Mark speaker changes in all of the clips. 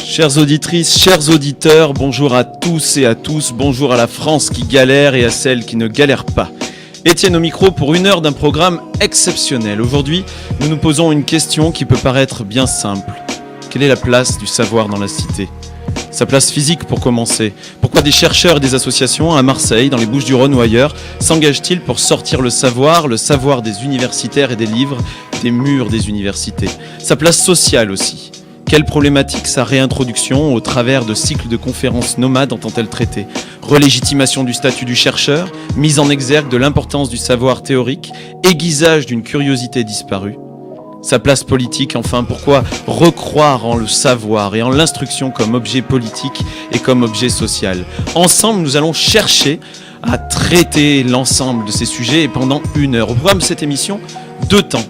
Speaker 1: Chères auditrices, chers auditeurs, bonjour à tous et à tous, bonjour à la France qui galère et à celle qui ne galère pas. Étienne au micro pour une heure d'un programme exceptionnel. Aujourd'hui, nous nous posons une question qui peut paraître bien simple. Quelle est la place du savoir dans la cité ? Sa place physique pour commencer. Pourquoi des chercheurs et des associations à Marseille, dans les Bouches-du-Rhône ou ailleurs, s'engagent-ils pour sortir le savoir des universitaires et des livres, des murs des universités ? Sa place sociale aussi. Quelle problématique sa réintroduction au travers de cycles de conférences nomades entend-elle traiter ? Relégitimation du statut du chercheur, mise en exergue de l'importance du savoir théorique, aiguisage d'une curiosité disparue. Sa place politique, enfin, pourquoi recroire en le savoir et en l'instruction comme objet politique et comme objet social ? Ensemble, nous allons chercher à traiter l'ensemble de ces sujets et pendant une heure. Au programme de cette émission, 2 temps.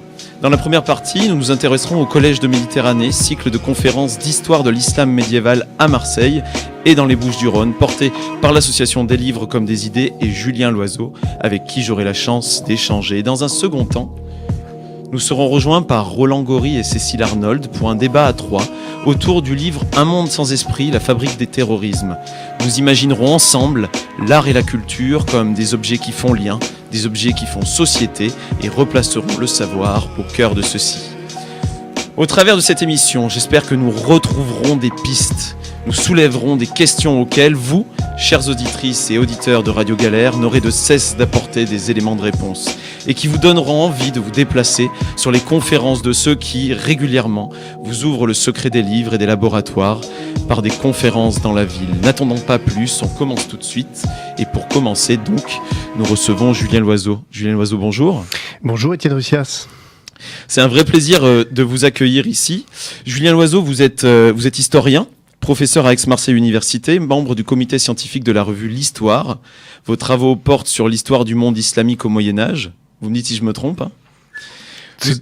Speaker 1: Dans la première partie, nous nous intéresserons au Collège de Méditerranée, cycle de conférences d'histoire de l'islam médiéval à Marseille et dans les Bouches-du-Rhône, porté par l'association Des livres comme des idées et Julien Loiseau, avec qui j'aurai la chance d'échanger. Dans un second temps, nous serons rejoints par Roland Gori et Cécile Arnold pour un débat à 3 autour du livre Un monde sans esprit, la fabrique des terrorismes. Nous imaginerons ensemble l'art et la culture comme des objets qui font lien, des objets qui font société et replacerons le savoir au cœur de ceci. Au travers de cette émission, j'espère que nous retrouverons des pistes, nous soulèverons des questions auxquelles vous, chères auditrices et auditeurs de Radio Galère, n'aurez de cesse d'apporter des éléments de réponse et qui vous donneront envie de vous déplacer sur les conférences de ceux qui, régulièrement, vous ouvrent le secret des livres et des laboratoires par des conférences dans la ville. N'attendons pas plus, on commence tout de suite. Et pour commencer, donc, nous recevons Julien Loiseau. Julien Loiseau, bonjour.
Speaker 2: Bonjour Étienne Russias.
Speaker 1: C'est un vrai plaisir de vous accueillir ici. Julien Loiseau, vous êtes historien, professeur à Aix-Marseille Université, membre du comité scientifique de la revue L'Histoire. Vos travaux portent sur l'histoire du monde islamique au Moyen-Âge. Vous me dites si je me trompe, hein ?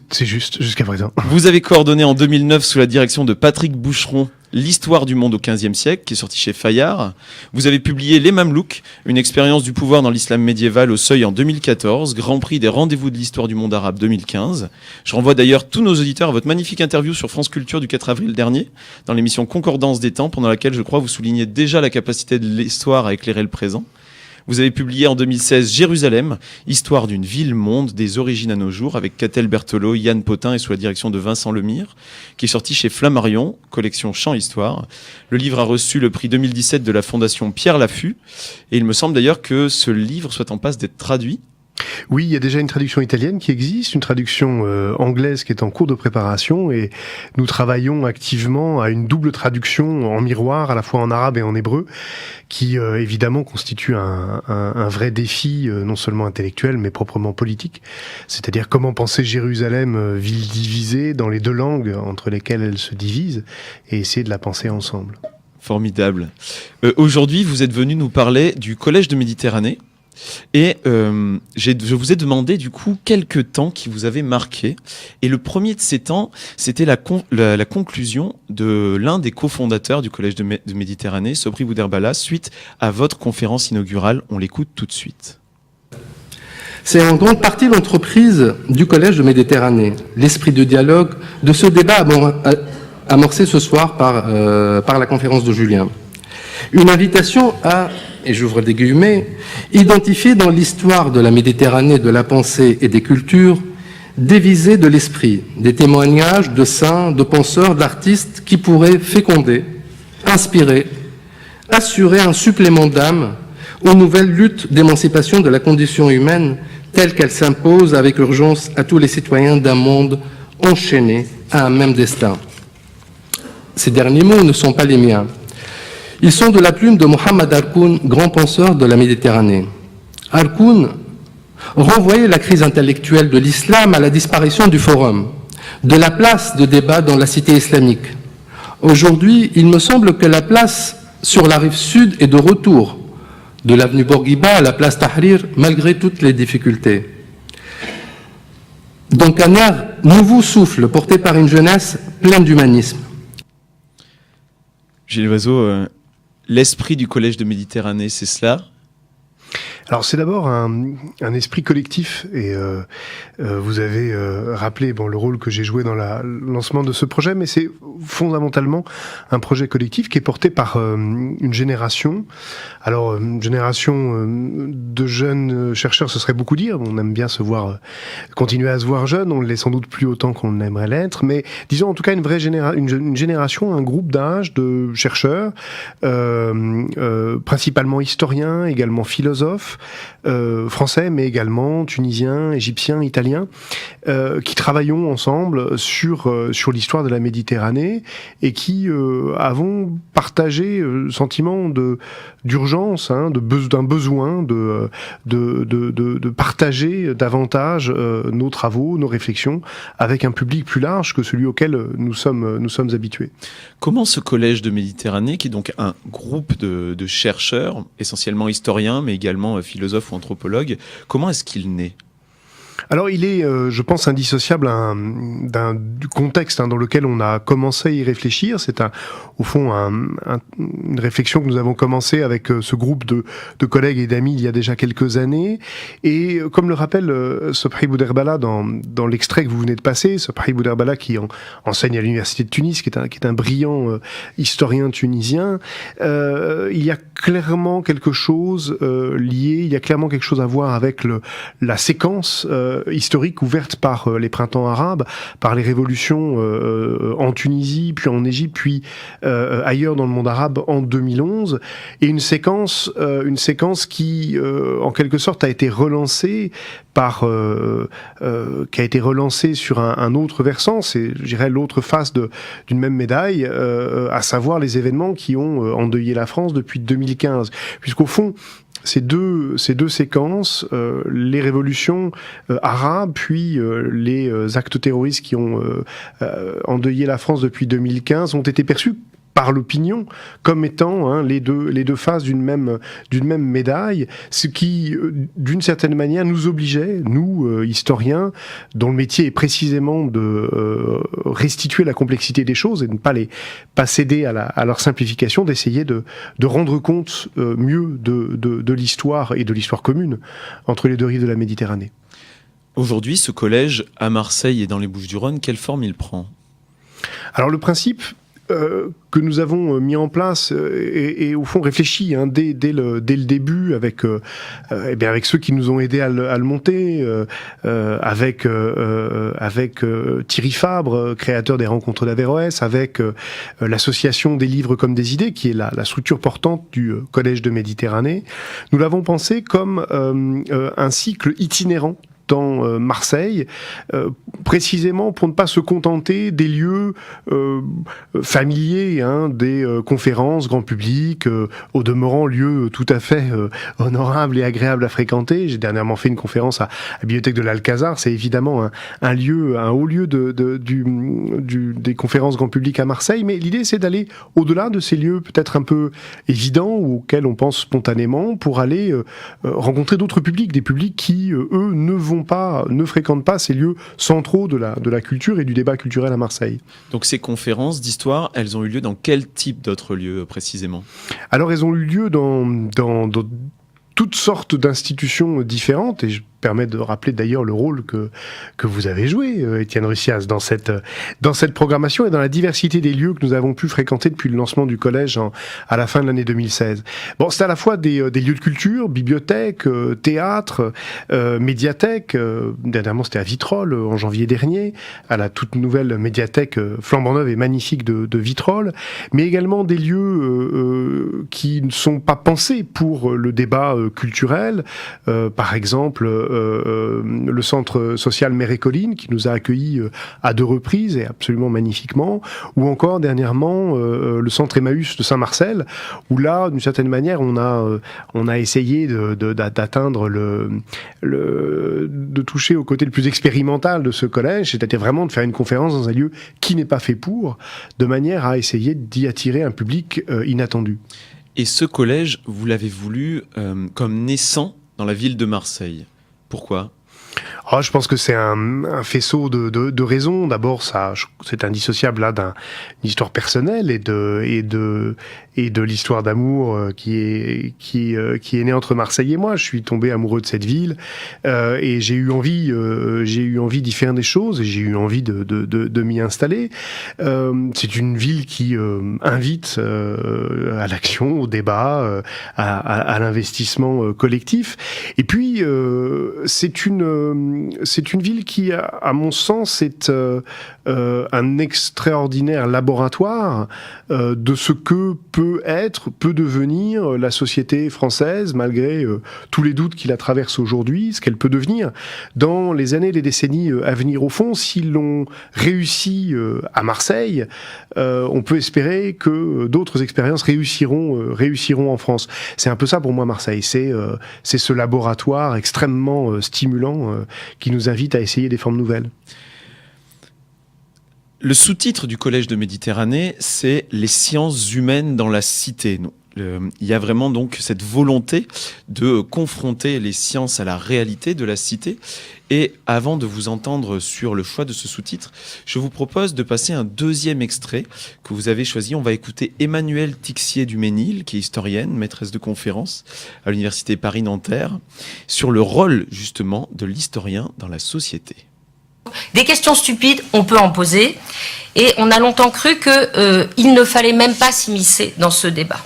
Speaker 2: C'est juste, jusqu'à présent.
Speaker 1: Vous avez coordonné en 2009 sous la direction de Patrick Boucheron l'histoire du monde au XVe siècle, qui est sorti chez Fayard. Vous avez publié Les Mamelouks, une expérience du pouvoir dans l'islam médiéval au Seuil en 2014, Grand Prix des rendez-vous de l'histoire du monde arabe 2015. Je renvoie d'ailleurs tous nos auditeurs à votre magnifique interview sur France Culture du 4 avril dernier, dans l'émission Concordance des temps, pendant laquelle je crois vous soulignez déjà la capacité de l'histoire à éclairer le présent. Vous avez publié en 2016 Jérusalem, histoire d'une ville-monde des origines à nos jours, avec Catel Berthelot, Yann Potin et sous la direction de Vincent Lemire, qui est sorti chez Flammarion, collection Champ-Histoire. Le livre a reçu le prix 2017 de la Fondation Pierre Laffut, et il me semble d'ailleurs que ce livre soit en passe d'être traduit.
Speaker 2: Oui, il y a déjà une traduction italienne qui existe, une traduction anglaise qui est en cours de préparation et nous travaillons activement à une double traduction en miroir, à la fois en arabe et en hébreu, qui évidemment constitue un vrai défi, non seulement intellectuel mais proprement politique. C'est-à-dire comment penser Jérusalem, ville divisée, dans les 2 langues entre lesquelles elle se divise, et essayer de la penser ensemble.
Speaker 1: Formidable. Aujourd'hui, vous êtes venu nous parler du Collège de Méditerranée. Et je vous ai demandé du coup quelques temps qui vous avaient marqué. Et le premier de ces temps, c'était la conclusion de l'un des cofondateurs du Collège de Méditerranée, Sobri Bouderbala, suite à votre conférence inaugurale. On l'écoute tout de suite.
Speaker 3: C'est en grande partie l'entreprise du Collège de Méditerranée, l'esprit de dialogue de ce débat amorcé ce soir par la conférence de Julien. Une invitation à, et j'ouvre des guillemets, identifier dans l'histoire de la Méditerranée, de la pensée et des cultures, des visées de l'esprit, des témoignages de saints, de penseurs, d'artistes qui pourraient féconder, inspirer, assurer un supplément d'âme aux nouvelles luttes d'émancipation de la condition humaine telle qu'elle s'impose avec urgence à tous les citoyens d'un monde enchaîné à un même destin. Ces derniers mots ne sont pas les miens. Ils sont de la plume de Mohamed Harkoun, grand penseur de la Méditerranée. Harkoun renvoyait la crise intellectuelle de l'islam à la disparition du forum, de la place de débat dans la cité islamique. Aujourd'hui, il me semble que la place sur la rive sud est de retour, de l'avenue Bourguiba à la place Tahrir, malgré toutes les difficultés. Donc un air nouveau souffle porté par une jeunesse pleine d'humanisme.
Speaker 1: Gilles Loiseau, l'esprit du Collège de Méditerranée, c'est cela ?
Speaker 2: Alors c'est d'abord un esprit collectif et vous avez rappelé le rôle que j'ai joué dans le lancement de ce projet, mais c'est fondamentalement un projet collectif qui est porté par une génération. Alors une génération de jeunes chercheurs, ce serait beaucoup dire. On aime bien se voir, continuer à se voir jeune. On ne l'est sans doute plus autant qu'on aimerait l'être, mais disons en tout cas une vraie une génération, un groupe d'âge de chercheurs, principalement historiens, également philosophes, français, mais également tunisiens, égyptiens, italiens, qui travaillons ensemble sur l'histoire de la Méditerranée et qui avons partagé le sentiment d'urgence, d'un besoin de partager davantage nos travaux, nos réflexions avec un public plus large que celui auquel nous sommes habitués.
Speaker 1: Comment ce collège de Méditerranée, qui est donc un groupe de chercheurs, essentiellement historiens, mais également philosophes ou anthropologues, comment est-ce qu'il naît ?
Speaker 2: Alors il est, je pense, indissociable du contexte dans lequel on a commencé à y réfléchir. C'est au fond une réflexion que nous avons commencé avec ce groupe de collègues et d'amis il y a déjà quelques années. Et comme le rappelle Sobhi Bouderbala dans l'extrait que vous venez de passer, Sobhi Bouderbala qui enseigne à l'université de Tunis, qui est un brillant historien tunisien, il y a clairement quelque chose lié, il y a clairement quelque chose à voir avec la séquence historique ouverte par les printemps arabes, par les révolutions en Tunisie, puis en Égypte, puis ailleurs dans le monde arabe en 2011, et une séquence qui, en quelque sorte, a été relancée qui a été relancée sur un autre versant, c'est, je dirais, l'autre face d'une même médaille, à savoir les événements qui ont endeuillé la France depuis 2015, puisqu'au fond, ces deux séquences, les révolutions arabes, puis les actes terroristes qui ont endeuillé la France depuis 2015, ont été perçus par l'opinion comme étant les deux faces d'une même médaille, ce qui d'une certaine manière nous obligeait, nous historiens, dont le métier est précisément de restituer la complexité des choses et de ne pas céder à leur simplification, d'essayer de rendre compte mieux de l'histoire et de l'histoire commune entre les deux rives de la Méditerranée.
Speaker 1: Aujourd'hui, ce collège à Marseille et dans les Bouches-du-Rhône, quelle forme il prend ? Alors
Speaker 2: le principe que nous avons mis en place et au fond réfléchi dès le début avec ceux qui nous ont aidés à le monter, avec Thierry Fabre, créateur des Rencontres d'Averroès, avec l'association des livres comme des idées, qui est la structure portante du Collège de Méditerranée. Nous l'avons pensé comme un cycle itinérant dans Marseille, précisément pour ne pas se contenter des lieux familiers, des conférences grand public, au demeurant lieux tout à fait honorables et agréables à fréquenter. J'ai dernièrement fait une conférence à la bibliothèque de l'Alcazar. C'est évidemment un haut lieu des conférences grand public à Marseille, mais l'idée c'est d'aller au-delà de ces lieux peut-être un peu évidents ou auxquels on pense spontanément pour aller rencontrer d'autres publics, des publics qui, eux, ne fréquentent pas ces lieux centraux de la culture et du débat culturel à Marseille.
Speaker 1: Donc ces conférences d'histoire, elles ont eu lieu dans quel type d'autres lieux précisément ?
Speaker 2: Alors elles ont eu lieu dans toutes sortes d'institutions différentes, et je permets de rappeler d'ailleurs le rôle que vous avez joué, Étienne Russias, dans cette programmation et dans la diversité des lieux que nous avons pu fréquenter depuis le lancement du collège à la fin de l'année 2016. Bon, c'est à la fois des lieux de culture, bibliothèques, théâtre, médiathèques. Dernièrement, c'était à Vitrolles en janvier dernier, à la toute nouvelle médiathèque flambant neuve et magnifique de Vitrolles, mais également des lieux qui ne sont pas pensés pour le débat culturel. Par exemple, le centre social Mer et Collines qui nous a accueillis à 2 reprises et absolument magnifiquement, ou encore dernièrement le centre Emmaüs de Saint-Marcel, où là, d'une certaine manière, on a essayé d'atteindre de toucher au côté le plus expérimental de ce collège, c'est-à-dire vraiment de faire une conférence dans un lieu qui n'est pas fait pour, de manière à essayer d'y attirer un public inattendu.
Speaker 1: Et ce collège, vous l'avez voulu comme naissant dans la ville de Marseille. Pourquoi ?
Speaker 2: Je pense que c'est un faisceau de raisons. D'abord, c'est indissociable là d'une histoire personnelle et de l'histoire d'amour qui est née entre Marseille et moi. Je suis tombé amoureux de cette ville et j'ai eu envie d'y faire des choses et j'ai eu envie de m'y installer. C'est une ville qui invite à l'action, au débat, à l'investissement collectif. Et puis c'est une ville qui, à mon sens, est un extraordinaire laboratoire de ce que peut devenir la société française, malgré tous les doutes qui la traversent aujourd'hui, ce qu'elle peut devenir dans les années, les décennies à venir. Au fond, si l'on réussit à Marseille, on peut espérer que d'autres expériences réussiront en France. C'est un peu ça pour moi, Marseille. C'est ce laboratoire extrêmement stimulant qui nous invite à essayer des formes nouvelles.
Speaker 1: Le sous-titre du Collège de Méditerranée, c'est « Les sciences humaines dans la cité ». Il y a vraiment donc cette volonté de confronter les sciences à la réalité de la cité. Et avant de vous entendre sur le choix de ce sous-titre, je vous propose de passer un deuxième extrait que vous avez choisi. On va écouter Emmanuelle Tixier-Duménil, qui est historienne, maîtresse de conférences à l'Université Paris-Nanterre, sur le rôle justement de l'historien dans la société.
Speaker 4: Des questions stupides, on peut en poser, et on a longtemps cru qu'il ne fallait même pas s'immiscer dans ce débat.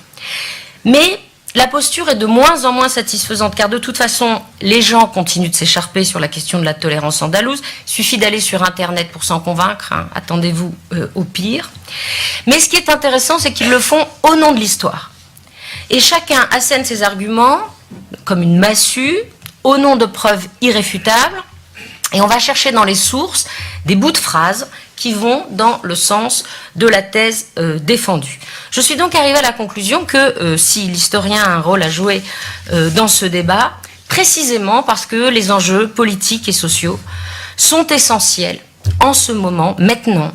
Speaker 4: Mais la posture est de moins en moins satisfaisante, car de toute façon, les gens continuent de s'écharper sur la question de la tolérance andalouse. Il suffit d'aller sur Internet pour s'en convaincre, hein. Attendez-vous au pire. Mais ce qui est intéressant, c'est qu'ils le font au nom de l'histoire. Et chacun assène ses arguments comme une massue, au nom de preuves irréfutables, et on va chercher dans les sources des bouts de phrases qui vont dans le sens de la thèse défendue. Je suis donc arrivée à la conclusion que si l'historien a un rôle à jouer dans ce débat, précisément parce que les enjeux politiques et sociaux sont essentiels en ce moment, maintenant,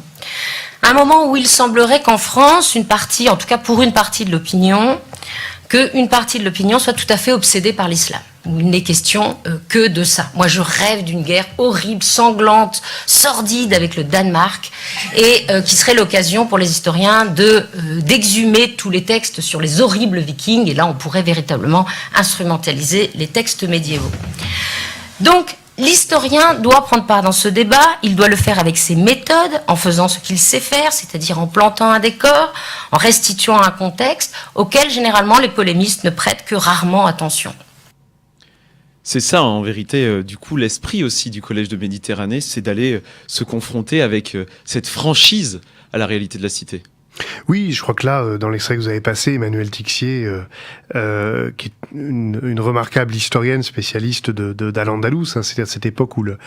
Speaker 4: un moment où il semblerait qu'en France, une partie, en tout cas pour une partie de l'opinion, qu'une partie de l'opinion soit tout à fait obsédée par l'islam. Il n'est question que de ça. Moi, je rêve d'une guerre horrible, sanglante, sordide avec le Danemark, et qui serait l'occasion pour les historiens d'exhumer tous les textes sur les horribles Vikings, et là, on pourrait véritablement instrumentaliser les textes médiévaux. Donc, l'historien doit prendre part dans ce débat, il doit le faire avec ses méthodes, en faisant ce qu'il sait faire, c'est-à-dire en plantant un décor, en restituant un contexte auquel, généralement, les polémistes ne prêtent que rarement attention.
Speaker 1: C'est ça, en vérité, du coup, l'esprit aussi du Collège de Méditerranée, c'est d'aller se confronter avec cette franchise à la réalité de la cité.
Speaker 2: Oui, je crois que là, dans l'extrait que vous avez passé, Emmanuelle Tixier, qui est une remarquable historienne spécialiste d'Al-Andalus, hein, c'est-à-dire cette époque où la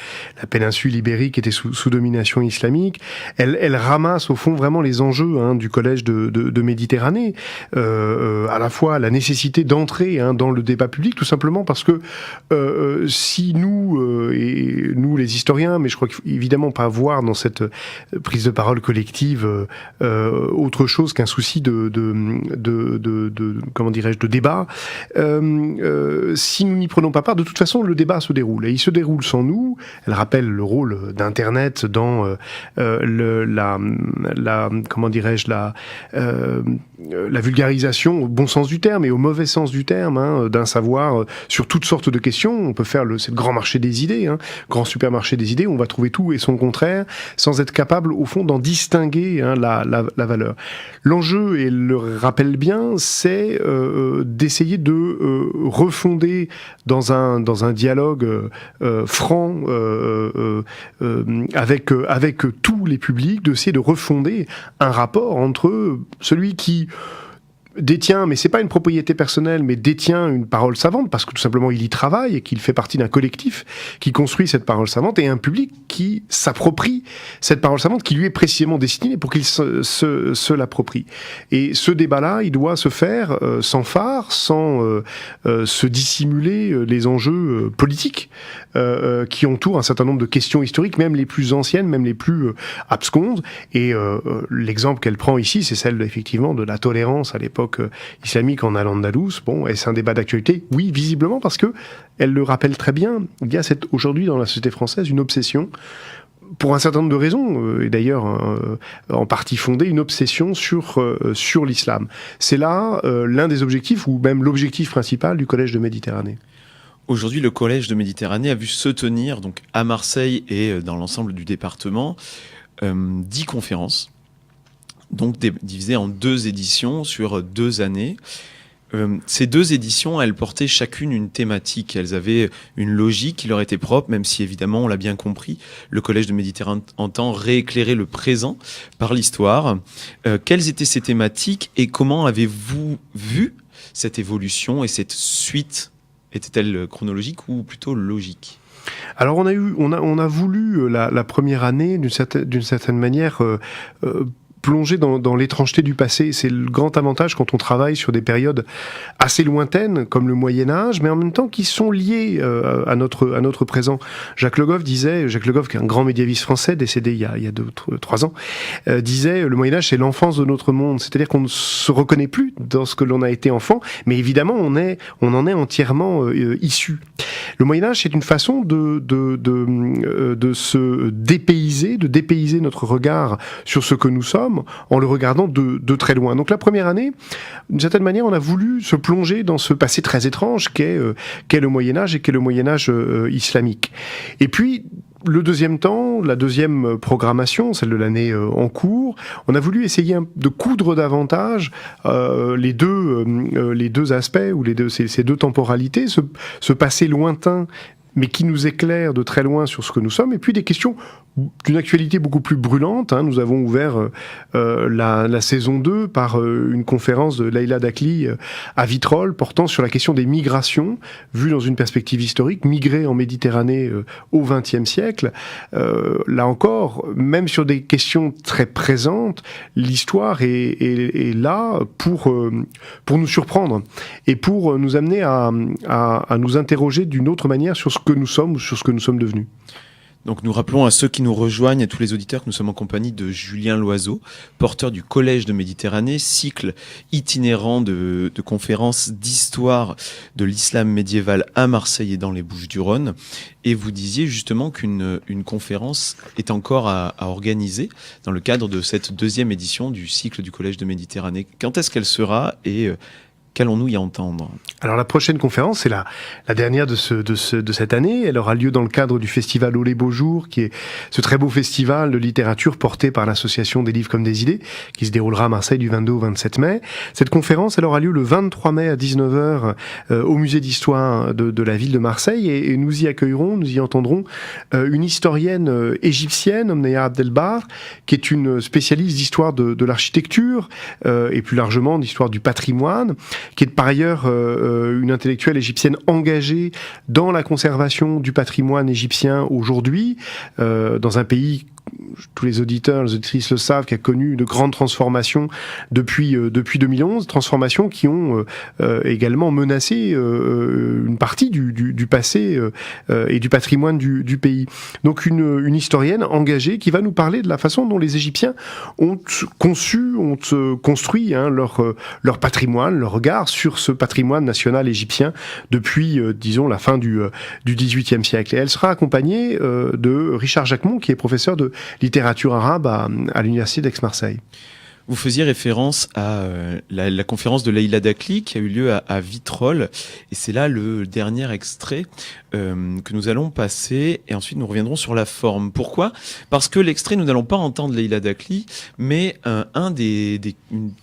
Speaker 2: péninsule ibérique était sous domination islamique, elle ramasse au fond vraiment les enjeux du Collège de Méditerranée, à la fois la nécessité d'entrer dans le débat public, tout simplement parce que si nous, et nous les historiens, mais je crois qu'il faut évidemment pas voir dans cette prise de parole collective autre chose qu'un souci de comment dirais-je, de débat. Si nous n'y prenons pas part, de toute façon, le débat se déroule. Et il se déroule sans nous. Elle rappelle le rôle d'Internet dans comment dirais-je, la vulgarisation au bon sens du terme et au mauvais sens du terme, d'un savoir sur toutes sortes de questions. On peut faire c'est le grand marché des idées, grand supermarché des idées, où on va trouver tout et son contraire, sans être capable, au fond, d'en distinguer la valeur. L'enjeu, et elle le rappelle bien, c'est d'essayer de refonder dans un dialogue franc avec tous les publics, d'essayer de refonder un rapport entre celui qui détient, mais c'est pas une propriété personnelle, mais détient une parole savante, parce que tout simplement il y travaille et qu'il fait partie d'un collectif qui construit cette parole savante, et un public qui s'approprie cette parole savante qui lui est précisément destinée pour qu'il se l'approprie. Et ce débat-là, il doit se faire sans phare, sans se dissimuler les enjeux politiques qui entourent un certain nombre de questions historiques, même les plus anciennes, même les plus absconses. Et l'exemple qu'elle prend ici, c'est celle effectivement de la tolérance à l'époque islamique en Al-Andalus. Bon, est-ce un débat d'actualité ? Oui, visiblement, parce que elle le rappelle très bien. Il y a aujourd'hui dans la société française une obsession, pour un certain nombre de raisons, et d'ailleurs en partie fondée, une obsession sur l'islam. C'est là l'un des objectifs, ou même l'objectif principal du Collège de Méditerranée.
Speaker 1: Aujourd'hui, le Collège de Méditerranée a vu se tenir donc, à Marseille et dans l'ensemble du département 10 conférences, donc divisées en 2 éditions sur 2 années. Ces 2 éditions, elles portaient chacune une thématique. Elles avaient une logique qui leur était propre, même si évidemment, on l'a bien compris, le Collège de Méditerranée entend rééclairer le présent par l'histoire. Quelles étaient ces thématiques et comment avez-vous vu cette évolution et cette suite ? Était-elle chronologique ou plutôt logique ?
Speaker 2: Alors on a voulu la première année d'une certaine manière plonger dans l'étrangeté du passé. C'est le grand avantage quand on travaille sur des périodes assez lointaines, comme le Moyen-Âge, mais en même temps qui sont liées à notre présent. Jacques Le Goff, qui est un grand médiéviste français, décédé il y a 3 ans, disait, le Moyen-Âge, c'est l'enfance de notre monde. C'est-à-dire qu'on ne se reconnaît plus dans ce que l'on a été enfant, mais évidemment, on en est entièrement issu. Le Moyen-Âge, c'est une façon de se dépayser, de dépayser notre regard sur ce que nous sommes, en le regardant de très loin. Donc la première année, d'une certaine manière, on a voulu se plonger dans ce passé très étrange qu'est le Moyen-Âge et qu'est le Moyen-Âge islamique. Et puis, le deuxième temps, la deuxième programmation, celle de l'année en cours, on a voulu essayer de coudre davantage les deux aspects, ou ces 2 temporalités, ce passé lointain, mais qui nous éclaire de très loin sur ce que nous sommes, et puis des questions d'une actualité beaucoup plus brûlante. Nous avons ouvert la saison 2 par une conférence de Leïla Dakli à Vitrolles portant sur la question des migrations, vue dans une perspective historique, migrer en Méditerranée au XXe siècle. Là encore, même sur des questions très présentes, l'histoire est là pour nous surprendre et pour nous amener à nous interroger d'une autre manière sur ce que nous sommes ou sur ce que nous sommes devenus.
Speaker 1: Donc nous rappelons à ceux qui nous rejoignent, à tous les auditeurs, que nous sommes en compagnie de Julien Loiseau, porteur du Collège de Méditerranée, cycle itinérant de conférences d'histoire de l'islam médiéval à Marseille et dans les Bouches-du-Rhône. Et vous disiez justement qu'une conférence est encore à organiser dans le cadre de cette 2e édition du cycle du Collège de Méditerranée. Quand est-ce qu'elle sera et qu'allons-nous y entendre ?
Speaker 2: Alors la prochaine conférence, c'est la dernière de cette année. Elle aura lieu dans le cadre du festival Au les Beaux Jours, qui est ce très beau festival de littérature porté par l'association des livres comme des idées, qui se déroulera à Marseille du 22 au 27 mai. Cette conférence, elle aura lieu le 23 mai à 19h au musée d'histoire de la ville de Marseille, et nous y entendrons une historienne égyptienne, Omneya Abdelbar, qui est une spécialiste d'histoire de l'architecture et plus largement d'histoire du patrimoine, qui est par ailleurs une intellectuelle égyptienne engagée dans la conservation du patrimoine égyptien aujourd'hui, dans un pays, tous les auditeurs, les auditrices le savent, qui a connu de grandes transformations depuis 2011, transformations qui ont également menacé une partie du passé et du patrimoine du pays. Donc une historienne engagée qui va nous parler de la façon dont les Égyptiens ont construit leur patrimoine, leur regard sur ce patrimoine national égyptien depuis, disons, la fin du XVIIIe siècle. Et elle sera accompagnée de Richard Jacquemont, qui est professeur de littérature arabe à l'université d'Aix-Marseille.
Speaker 1: Vous faisiez référence à la conférence de Leïla Dakli qui a eu lieu à Vitrolles, et c'est là le dernier extrait que nous allons passer, et ensuite nous reviendrons sur la forme. Pourquoi ? Parce que l'extrait, nous n'allons pas entendre Leïla Dakli, mais un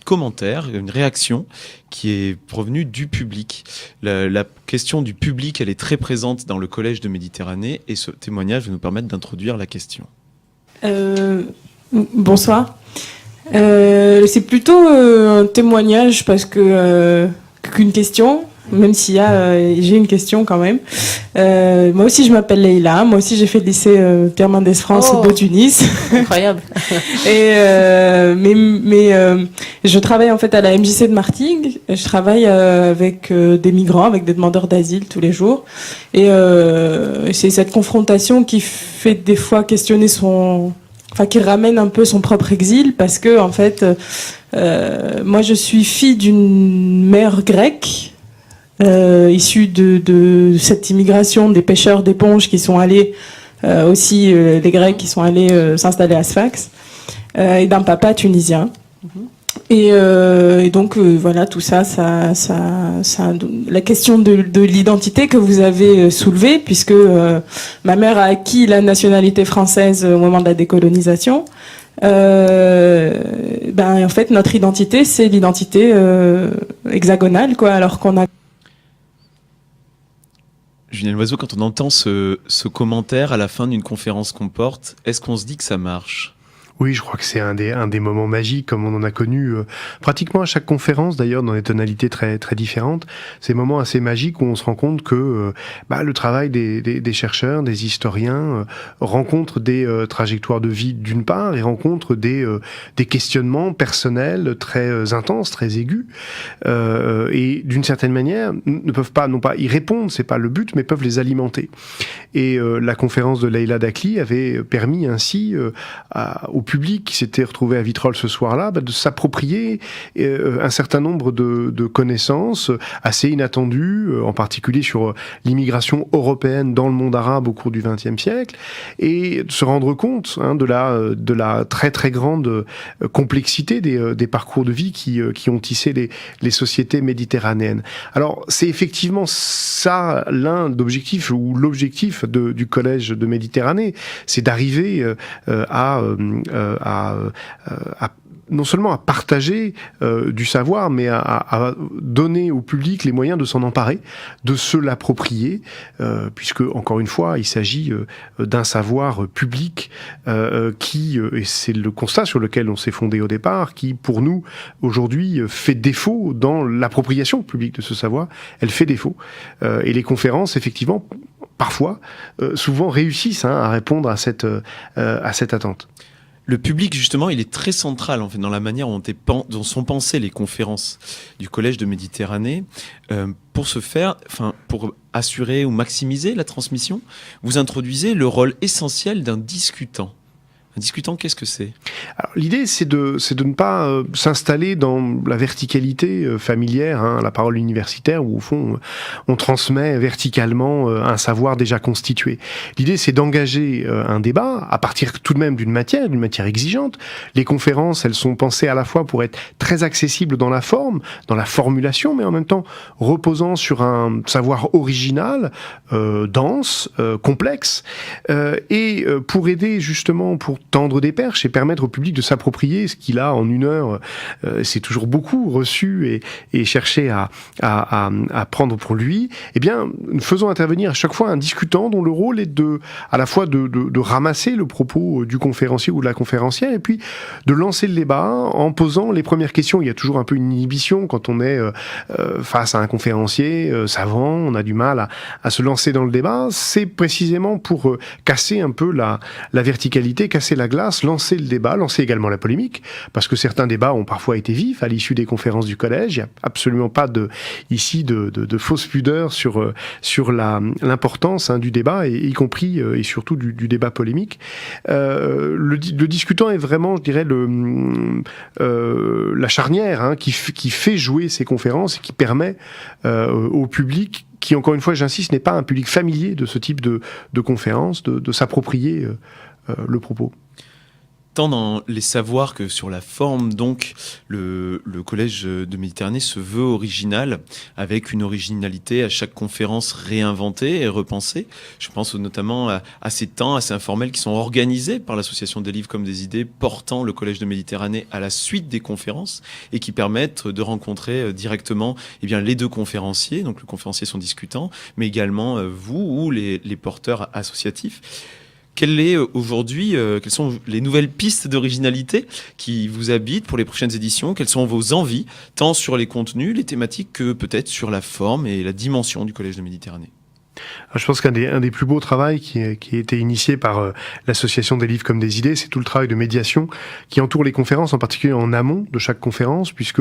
Speaker 1: commentaire, une réaction qui est provenue du public. La question du public, elle est très présente dans le Collège de Méditerranée, et ce témoignage va nous permettre d'introduire la question.
Speaker 5: Bonsoir. C'est plutôt un témoignage qu'une question. même s'il y a, j'ai une question quand même. Moi aussi, je m'appelle Leïla. Moi aussi, j'ai fait le lycée Pierre Mendès France de Tunis.
Speaker 6: Incroyable.
Speaker 5: Mais je travaille en fait à la MJC de Martigues. Je travaille avec des migrants, avec des demandeurs d'asile tous les jours. Et c'est cette confrontation qui fait des fois questionner qui ramène un peu son propre exil, parce que en fait, moi, je suis fille d'une mère grecque. Issus de cette immigration des pêcheurs d'éponges qui sont allés aussi les Grecs qui sont allés s'installer à Sfax, et d'un papa tunisien. Et donc voilà, tout ça, la question de l'identité que vous avez soulevée, puisque ma mère a acquis la nationalité française au moment de la décolonisation. En fait, notre identité, c'est l'identité hexagonale, quoi, alors qu'on a...
Speaker 1: Julien Loiseau, quand on entend ce commentaire à la fin d'une conférence qu'on porte, est-ce qu'on se dit que ça marche ?
Speaker 2: Oui, je crois que c'est un des moments magiques, comme on en a connu pratiquement à chaque conférence, d'ailleurs, dans des tonalités très très différentes. Ces moments assez magiques où on se rend compte que le travail des chercheurs, des historiens rencontre des trajectoires de vie d'une part, et rencontre des questionnements personnels très intenses, très aigus, et d'une certaine manière ne peuvent pas, non pas y répondre, c'est pas le but, mais peuvent les alimenter. Et la conférence de Leïla Dakli avait permis ainsi au public qui s'était retrouvé à Vitrolles ce soir-là, de s'approprier un certain nombre de connaissances assez inattendues, en particulier sur l'immigration européenne dans le monde arabe au cours du XXe siècle, et de se rendre compte de la très très grande complexité des parcours de vie qui ont tissé les sociétés méditerranéennes. Alors c'est effectivement ça l'un d'objectifs ou l'objectif du Collège de Méditerranée, c'est d'arriver à non seulement à partager du savoir, mais à donner au public les moyens de s'en emparer, de se l'approprier, puisque, encore une fois, il s'agit d'un savoir public qui, et c'est le constat sur lequel on s'est fondé au départ, qui, pour nous, aujourd'hui, fait défaut dans l'appropriation publique de ce savoir. Elle fait défaut. Et les conférences, effectivement, parfois, souvent réussissent à répondre à cette attente.
Speaker 1: Le public, justement, il est très central en fait, dans la manière dont sont pensées les conférences du Collège de Méditerranée. Pour assurer ou maximiser la transmission, vous introduisez le rôle essentiel d'un discutant. Un discutant, qu'est-ce que c'est ?
Speaker 2: Alors, l'idée, c'est de ne pas s'installer dans la verticalité familière, la parole universitaire, où au fond, on transmet verticalement un savoir déjà constitué. L'idée, c'est d'engager un débat à partir tout de même d'une matière exigeante. Les conférences, elles sont pensées à la fois pour être très accessibles dans la forme, dans la formulation, mais en même temps reposant sur un savoir original, dense, complexe, et pour aider justement, pour tendre des perches et permettre au public de s'approprier ce qu'il a en une heure. C'est toujours beaucoup reçu et cherché à prendre pour lui. Eh bien, faisons intervenir à chaque fois un discutant dont le rôle est à la fois de ramasser le propos du conférencier ou de la conférencière et puis de lancer le débat en posant les premières questions. Il y a toujours un peu une inhibition quand on est face à un conférencier savant, on a du mal à se lancer dans le débat. C'est précisément pour casser un peu la verticalité, casser la glace, lancer le débat, lancer également la polémique, parce que certains débats ont parfois été vifs à l'issue des conférences du collège. Il n'y a absolument pas de fausse pudeur sur l'importance du débat, y compris et surtout du débat polémique. Le discutant est vraiment, je dirais, la charnière qui fait jouer ces conférences et qui permet au public, qui, encore une fois, j'insiste, n'est pas un public familier de ce type de conférences, de s'approprier le propos.
Speaker 1: Tant dans les savoirs que sur la forme, donc, le Collège de Méditerranée se veut original, avec une originalité à chaque conférence réinventée et repensée. Je pense notamment à ces temps assez informels qui sont organisés par l'Association des livres comme des idées, portant le Collège de Méditerranée à la suite des conférences et qui permettent de rencontrer directement les deux conférenciers, donc le conférencier, son discutant, mais également vous ou les porteurs associatifs. Quelles sont les nouvelles pistes d'originalité qui vous habitent pour les prochaines éditions? Quelles sont vos envies, tant sur les contenus, les thématiques, que peut-être sur la forme et la dimension du Collège de Méditerranée?
Speaker 2: Je pense qu'un des plus beaux travaux qui a été initié par l'association des livres comme des idées, c'est tout le travail de médiation qui entoure les conférences, en particulier en amont de chaque conférence, puisque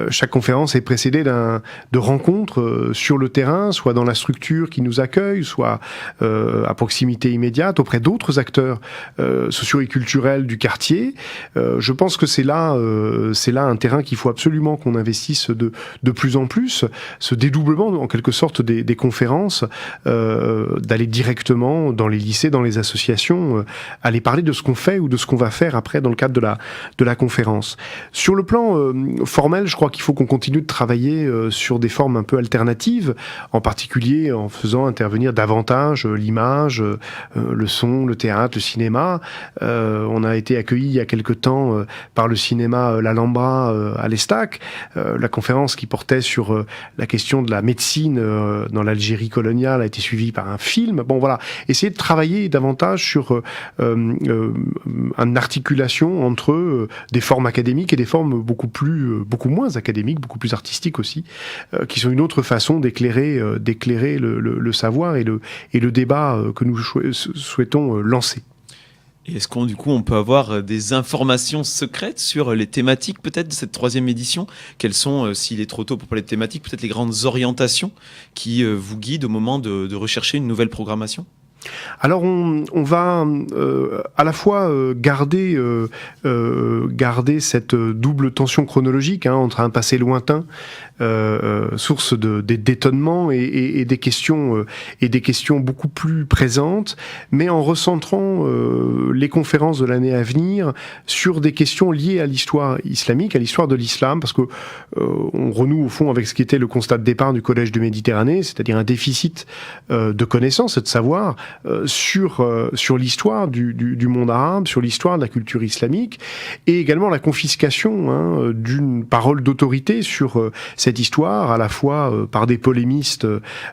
Speaker 2: chaque conférence est précédée de rencontres sur le terrain, soit dans la structure qui nous accueille, soit à proximité immédiate, auprès d'autres acteurs sociaux et culturels du quartier. Je pense que c'est là un terrain qu'il faut absolument qu'on investisse de plus en plus, ce dédoublement en quelque sorte des conférences, d'aller directement dans les lycées, dans les associations, aller parler de ce qu'on fait ou de ce qu'on va faire après dans le cadre de la conférence. Sur le plan formel, je crois qu'il faut qu'on continue de travailler sur des formes un peu alternatives, en particulier en faisant intervenir davantage l'image, le son, le théâtre, le cinéma. On a été accueillis il y a quelque temps par le cinéma L'Alhambra à l'Estac, la conférence qui portait sur la question de la médecine dans l'Algérie coloniale a été suivie par un film. Bon, voilà, essayer de travailler davantage sur une articulation entre des formes académiques et des formes beaucoup moins académiques, beaucoup plus artistiques aussi, qui sont une autre façon d'éclairer le savoir et le débat que nous souhaitons lancer.
Speaker 1: Et est-ce on peut avoir des informations secrètes sur les thématiques peut-être de cette 3e édition? Quelles sont, s'il est trop tôt pour parler de thématiques, peut-être les grandes orientations qui vous guident au moment de rechercher une nouvelle programmation?
Speaker 2: Alors on va à la fois garder cette double tension chronologique entre un passé lointain, source d'étonnement et des questions beaucoup plus présentes, mais en recentrant les conférences de l'année à venir sur des questions liées à l'histoire islamique, à l'histoire de l'islam, parce que on renoue au fond avec ce qui était le constat de départ du Collège de Méditerranée, c'est-à-dire un déficit de connaissances et de savoir sur l'histoire du monde arabe, sur l'histoire de la culture islamique, et également la confiscation d'une parole d'autorité sur cette histoire, à la fois par des polémistes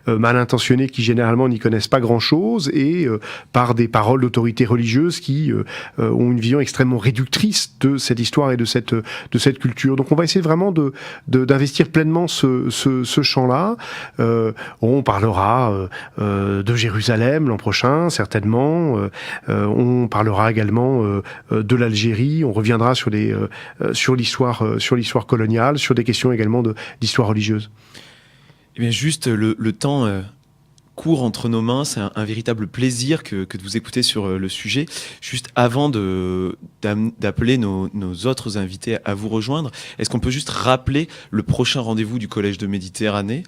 Speaker 2: mal intentionnés qui généralement n'y connaissent pas grand-chose, et par des paroles d'autorité religieuse qui ont une vision extrêmement réductrice de cette histoire et de cette culture. Donc on va essayer vraiment d'investir pleinement ce champ-là. On parlera de Jérusalem l'an prochain, certainement. On parlera également de l'Algérie. On reviendra sur l'histoire coloniale, sur des questions également d'histoire religieuse.
Speaker 1: Eh bien, juste le temps court entre nos mains. C'est un véritable plaisir que de vous écouter sur le sujet. Juste avant d'appeler nos autres invités à vous rejoindre, est-ce qu'on peut juste rappeler le prochain rendez-vous du Collège de Méditerranée?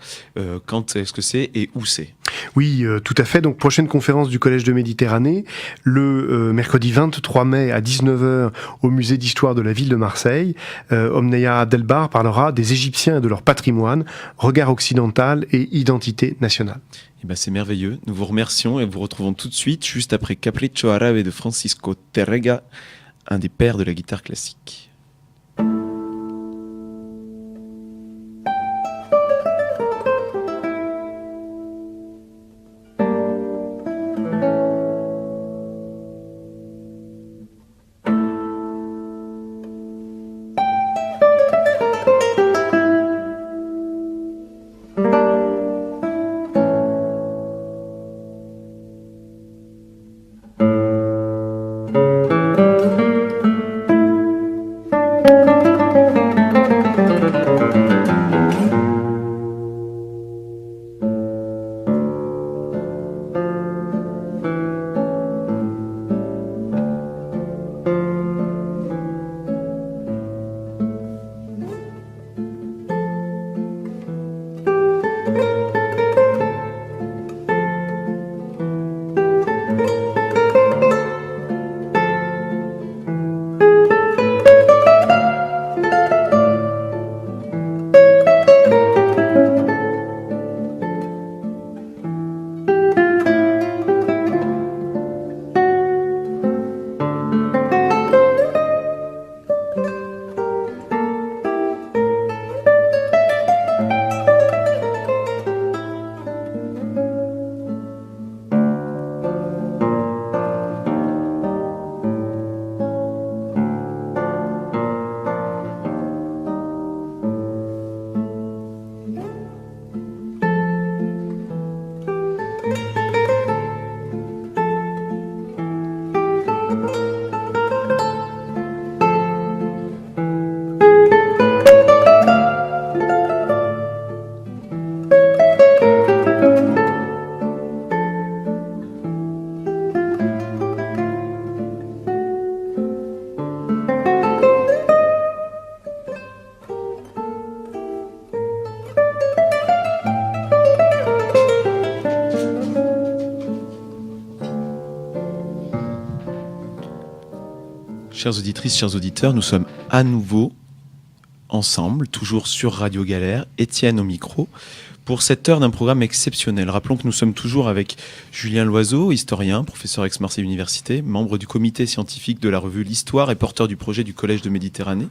Speaker 1: Quand est-ce que c'est et où c'est?
Speaker 2: Oui, tout à fait. Donc, prochaine conférence du Collège de Méditerranée, le mercredi 23 mai à 19h au musée d'histoire de la ville de Marseille. Omneya Abdelbar parlera des Égyptiens et de leur patrimoine, regard occidental et identité nationale.
Speaker 1: Eh ben, c'est merveilleux. Nous vous remercions et vous retrouvons tout de suite, juste après Capricho Árabe de Francisco Tárrega, un des pères de la guitare classique. Chères auditrices, chers auditeurs, nous sommes à nouveau ensemble, toujours sur Radio Galère, Étienne au micro, pour cette heure d'un programme exceptionnel. Rappelons que nous sommes toujours avec Julien Loiseau, historien, professeur Aix-Marseille Université, membre du comité scientifique de la revue L'Histoire et porteur du projet du Collège de Méditerranée.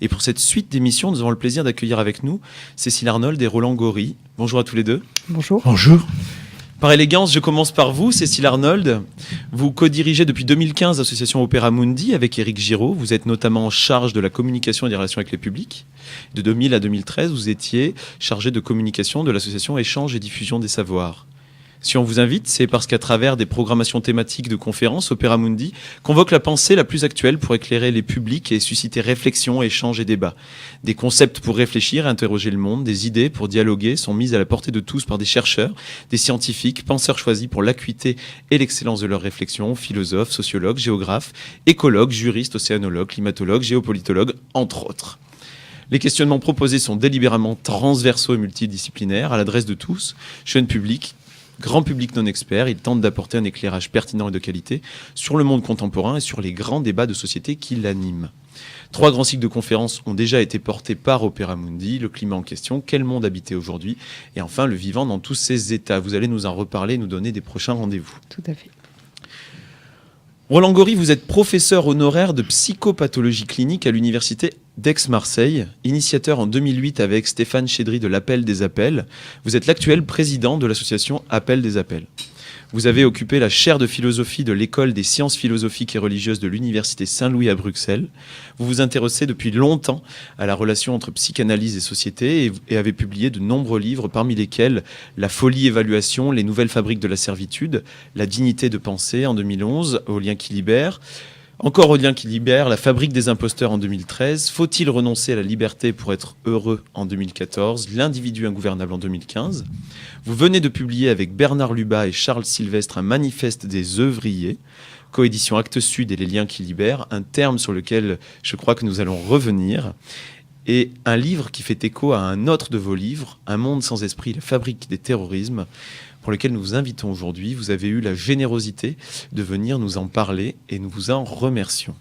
Speaker 1: Et pour cette suite d'émissions, nous avons le plaisir d'accueillir avec nous Cécile Arnold et Roland Gori. Bonjour à tous les deux.
Speaker 6: Bonjour.
Speaker 3: Bonjour.
Speaker 1: Par élégance, je commence par vous, Cécile Arnold. Vous co-dirigez depuis 2015 l'association Opéra Mundi avec Éric Giraud. Vous êtes notamment en charge de la communication et des relations avec les publics. De 2000 à 2013, vous étiez chargé de communication de l'association Échange et Diffusion des Savoirs. Si on vous invite, c'est parce qu'à travers des programmations thématiques de conférences, Opéra Mundi convoque la pensée la plus actuelle pour éclairer les publics et susciter réflexion, échange et débat. Des concepts pour réfléchir et interroger le monde, des idées pour dialoguer sont mises à la portée de tous par des chercheurs, des scientifiques, penseurs choisis pour l'acuité et l'excellence de leurs réflexions, philosophes, sociologues, géographes, écologues, juristes, océanologues, climatologues, géopolitologues, entre autres. Les questionnements proposés sont délibérément transversaux et multidisciplinaires, à l'adresse de tous, jeunes publics, grand public non expert. Ils tentent d'apporter un éclairage pertinent et de qualité sur le monde contemporain et sur les grands débats de société qui l'animent. 3 grands cycles de conférences ont déjà été portés par Opéra Mundi, le climat en question, quel monde habiter aujourd'hui, et enfin le vivant dans tous ses états. Vous allez nous en reparler, nous donner des prochains rendez-vous.
Speaker 6: Tout à fait.
Speaker 1: Roland Gori, vous êtes professeur honoraire de psychopathologie clinique à l'université d'Aix-Marseille, initiateur en 2008 avec Stéphane Chédry de l'Appel des Appels. Vous êtes l'actuel président de l'association Appel des Appels. Vous avez occupé la chaire de philosophie de l'école des sciences philosophiques et religieuses de l'université Saint-Louis à Bruxelles. Vous vous intéressez depuis longtemps à la relation entre psychanalyse et société et avez publié de nombreux livres, parmi lesquels La folie évaluation, Les nouvelles fabriques de la servitude, La dignité de penser en 2011, Au lien qui libère. Encore Au lien qui libère, La fabrique des imposteurs en 2013, Faut-il renoncer à la liberté pour être heureux en 2014, L'individu ingouvernable en 2015. Vous venez de publier avec Bernard Lubat et Charles Sylvestre un manifeste des œuvriers, coédition Actes Sud et Les liens qui libèrent, un terme sur lequel je crois que nous allons revenir, et un livre qui fait écho à un autre de vos livres, Un monde sans esprit, la fabrique des terrorismes, pour lequel nous vous invitons aujourd'hui. Vous avez eu la générosité de venir nous en parler et nous vous en remercions.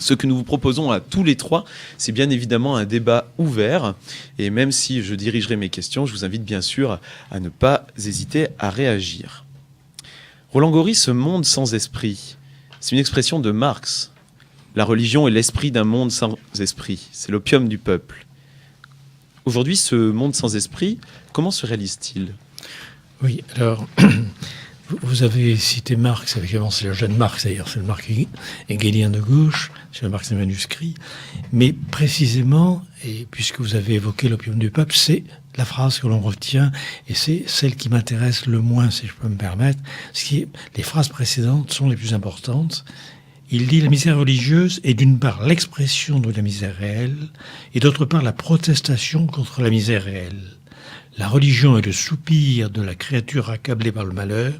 Speaker 1: Ce que nous vous proposons à tous les 3, c'est bien évidemment un débat ouvert. Et même si je dirigerai mes questions, je vous invite bien sûr à ne pas hésiter à réagir. Roland Gori, ce monde sans esprit, c'est une expression de Marx. La religion est l'esprit d'un monde sans esprit. C'est l'opium du peuple. Aujourd'hui, ce monde sans esprit, comment se réalise-t-il ?
Speaker 7: Oui, alors, vous avez cité Marx, évidemment c'est le jeune Marx d'ailleurs, c'est le Marx hegelien de gauche, c'est le Marx des manuscrits, mais précisément, et puisque vous avez évoqué l'opium du peuple, c'est la phrase que l'on retient, et c'est celle qui m'intéresse le moins, si je peux me permettre, les phrases précédentes sont les plus importantes. Il dit « La misère religieuse est d'une part l'expression de la misère réelle, et d'autre part la protestation contre la misère réelle. La religion est le soupir de la créature accablée par le malheur,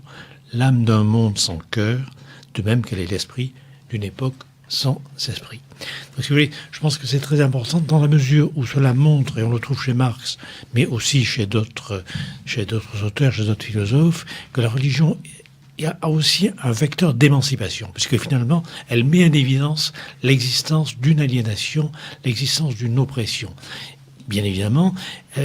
Speaker 7: l'âme d'un monde sans cœur, de même qu'elle est l'esprit d'une époque sans esprit. » Donc, si vous voulez, je pense que c'est très important dans la mesure où cela montre, et on le trouve chez Marx, mais aussi chez d'autres auteurs, chez d'autres philosophes, que la religion a aussi un vecteur d'émancipation, puisque finalement, elle met en évidence l'existence d'une aliénation, l'existence d'une oppression. Bien évidemment,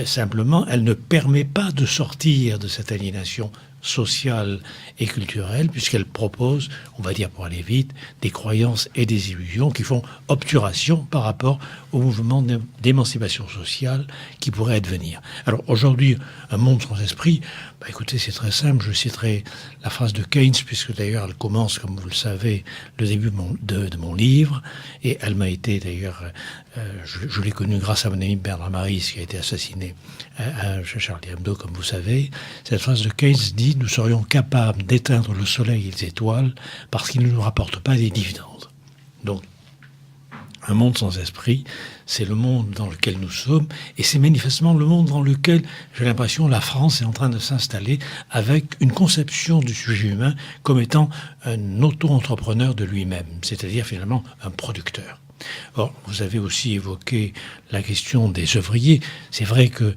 Speaker 7: simplement, elle ne permet pas de sortir de cette aliénation sociale et culturelle, puisqu'elle propose, on va dire pour aller vite, des croyances et des illusions qui font obturation par rapport au mouvement d'émancipation sociale qui pourrait advenir. Alors aujourd'hui, un monde sans esprit, écoutez, c'est très simple, je citerai la phrase de Keynes, puisque d'ailleurs elle commence, comme vous le savez, le début de mon livre, et elle m'a été d'ailleurs, je l'ai connue grâce à mon ami Bernard Maris, qui a été assassiné chez Charlie Hebdo, comme vous savez. Cette phrase de Keynes dit si nous serions capables d'éteindre le soleil et les étoiles parce qu'ils ne nous rapportent pas des dividendes. Donc, un monde sans esprit, c'est le monde dans lequel nous sommes, et c'est manifestement le monde dans lequel, j'ai l'impression, la France est en train de s'installer avec une conception du sujet humain comme étant un auto-entrepreneur de lui-même, c'est-à-dire finalement un producteur. Or, vous avez aussi évoqué la question des œuvriers. C'est vrai que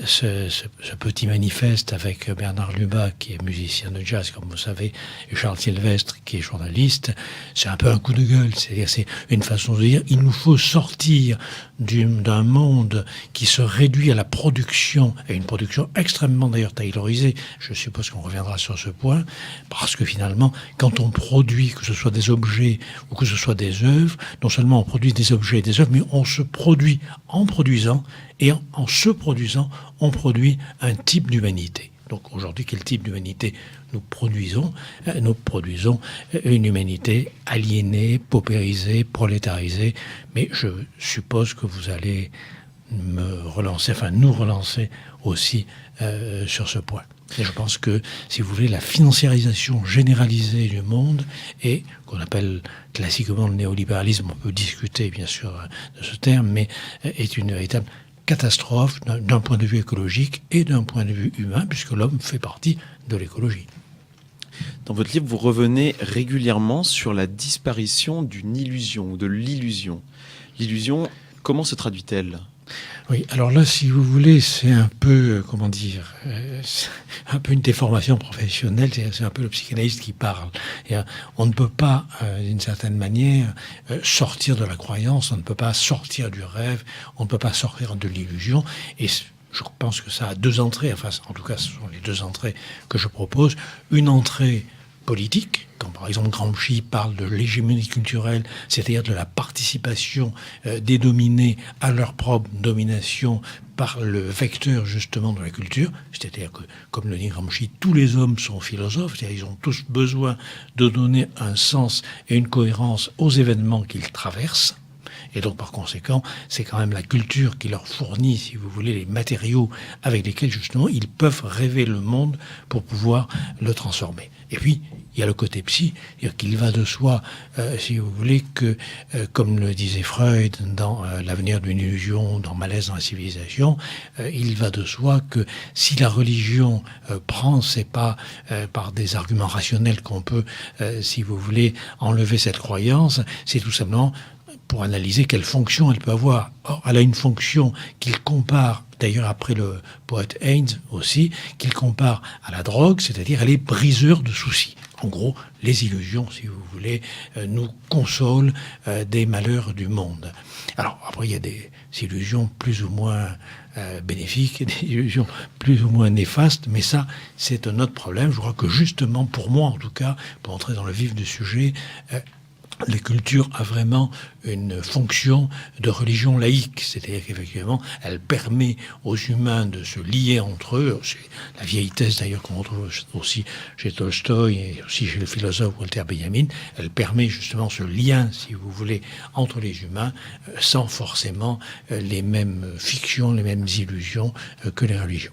Speaker 7: ce petit manifeste avec Bernard Lubat, qui est musicien de jazz, comme vous savez, et Charles Sylvestre, qui est journaliste, c'est un peu un coup de gueule. C'est-à-dire, c'est une façon de dire, il nous faut sortir d'un monde qui se réduit à la production, et une production extrêmement d'ailleurs taylorisée. Je suppose qu'on reviendra sur ce point, parce que finalement, quand on produit, que ce soit des objets ou que ce soit des œuvres, non seulement on produit des objets et des œuvres, mais on se produit en produisant, et en se produisant, on produit un type d'humanité. Donc aujourd'hui, quel type d'humanité nous produisons? Nous produisons une humanité aliénée, paupérisée, prolétarisée, mais je suppose que vous allez nous relancer aussi sur ce point. Et je pense que, si vous voulez, la financiarisation généralisée du monde et qu'on appelle classiquement le néolibéralisme, on peut discuter bien sûr de ce terme, mais est une véritable catastrophe d'un point de vue écologique et d'un point de vue humain, puisque l'homme fait partie de l'écologie.
Speaker 1: Dans votre livre, vous revenez régulièrement sur la disparition d'une illusion ou de l'illusion. L'illusion, comment se traduit-elle ?
Speaker 7: Oui, alors là, si vous voulez, c'est un peu, un peu une déformation professionnelle, c'est un peu le psychanalyste qui parle. Et, on ne peut pas, d'une certaine manière, sortir de la croyance, on ne peut pas sortir du rêve, on ne peut pas sortir de l'illusion, et je pense que ça a deux entrées, enfin, en tout cas, ce sont les deux entrées que je propose. Une entrée politique, comme par exemple Gramsci parle de l'hégémonie culturelle, c'est-à-dire de la participation des dominés à leur propre domination par le vecteur justement de la culture, c'est-à-dire que, comme le dit Gramsci, tous les hommes sont philosophes, c'est-à-dire ils ont tous besoin de donner un sens et une cohérence aux événements qu'ils traversent. Et donc, par conséquent, c'est quand même la culture qui leur fournit, si vous voulez, les matériaux avec lesquels, justement, ils peuvent rêver le monde pour pouvoir le transformer. Et puis, il y a le côté psy, c'est-à-dire qu'il va de soi, si vous voulez, que, comme le disait Freud dans L'avenir d'une illusion, dans Malaise dans la civilisation, il va de soi que si la religion prend, c'est pas par des arguments rationnels qu'on peut, si vous voulez, enlever cette croyance, c'est tout simplement pour analyser quelle fonction elle peut avoir. Or, elle a une fonction qu'il compare, d'ailleurs après le poète Haynes aussi, qu'il compare à la drogue, c'est-à-dire elle est briseur de soucis. En gros, les illusions, si vous voulez, nous consolent des malheurs du monde. Alors, après, il y a des illusions plus ou moins bénéfiques et des illusions plus ou moins néfastes, mais ça, c'est un autre problème. Je crois que justement, pour moi en tout cas, pour entrer dans le vif du sujet, la culture a vraiment une fonction de religion laïque, c'est-à-dire qu'effectivement, elle permet aux humains de se lier entre eux. C'est la vieille thèse d'ailleurs qu'on retrouve aussi chez Tolstoï et aussi chez le philosophe Walter Benjamin. Elle permet justement ce lien, si vous voulez, entre les humains, sans forcément les mêmes fictions, les mêmes illusions que les religions.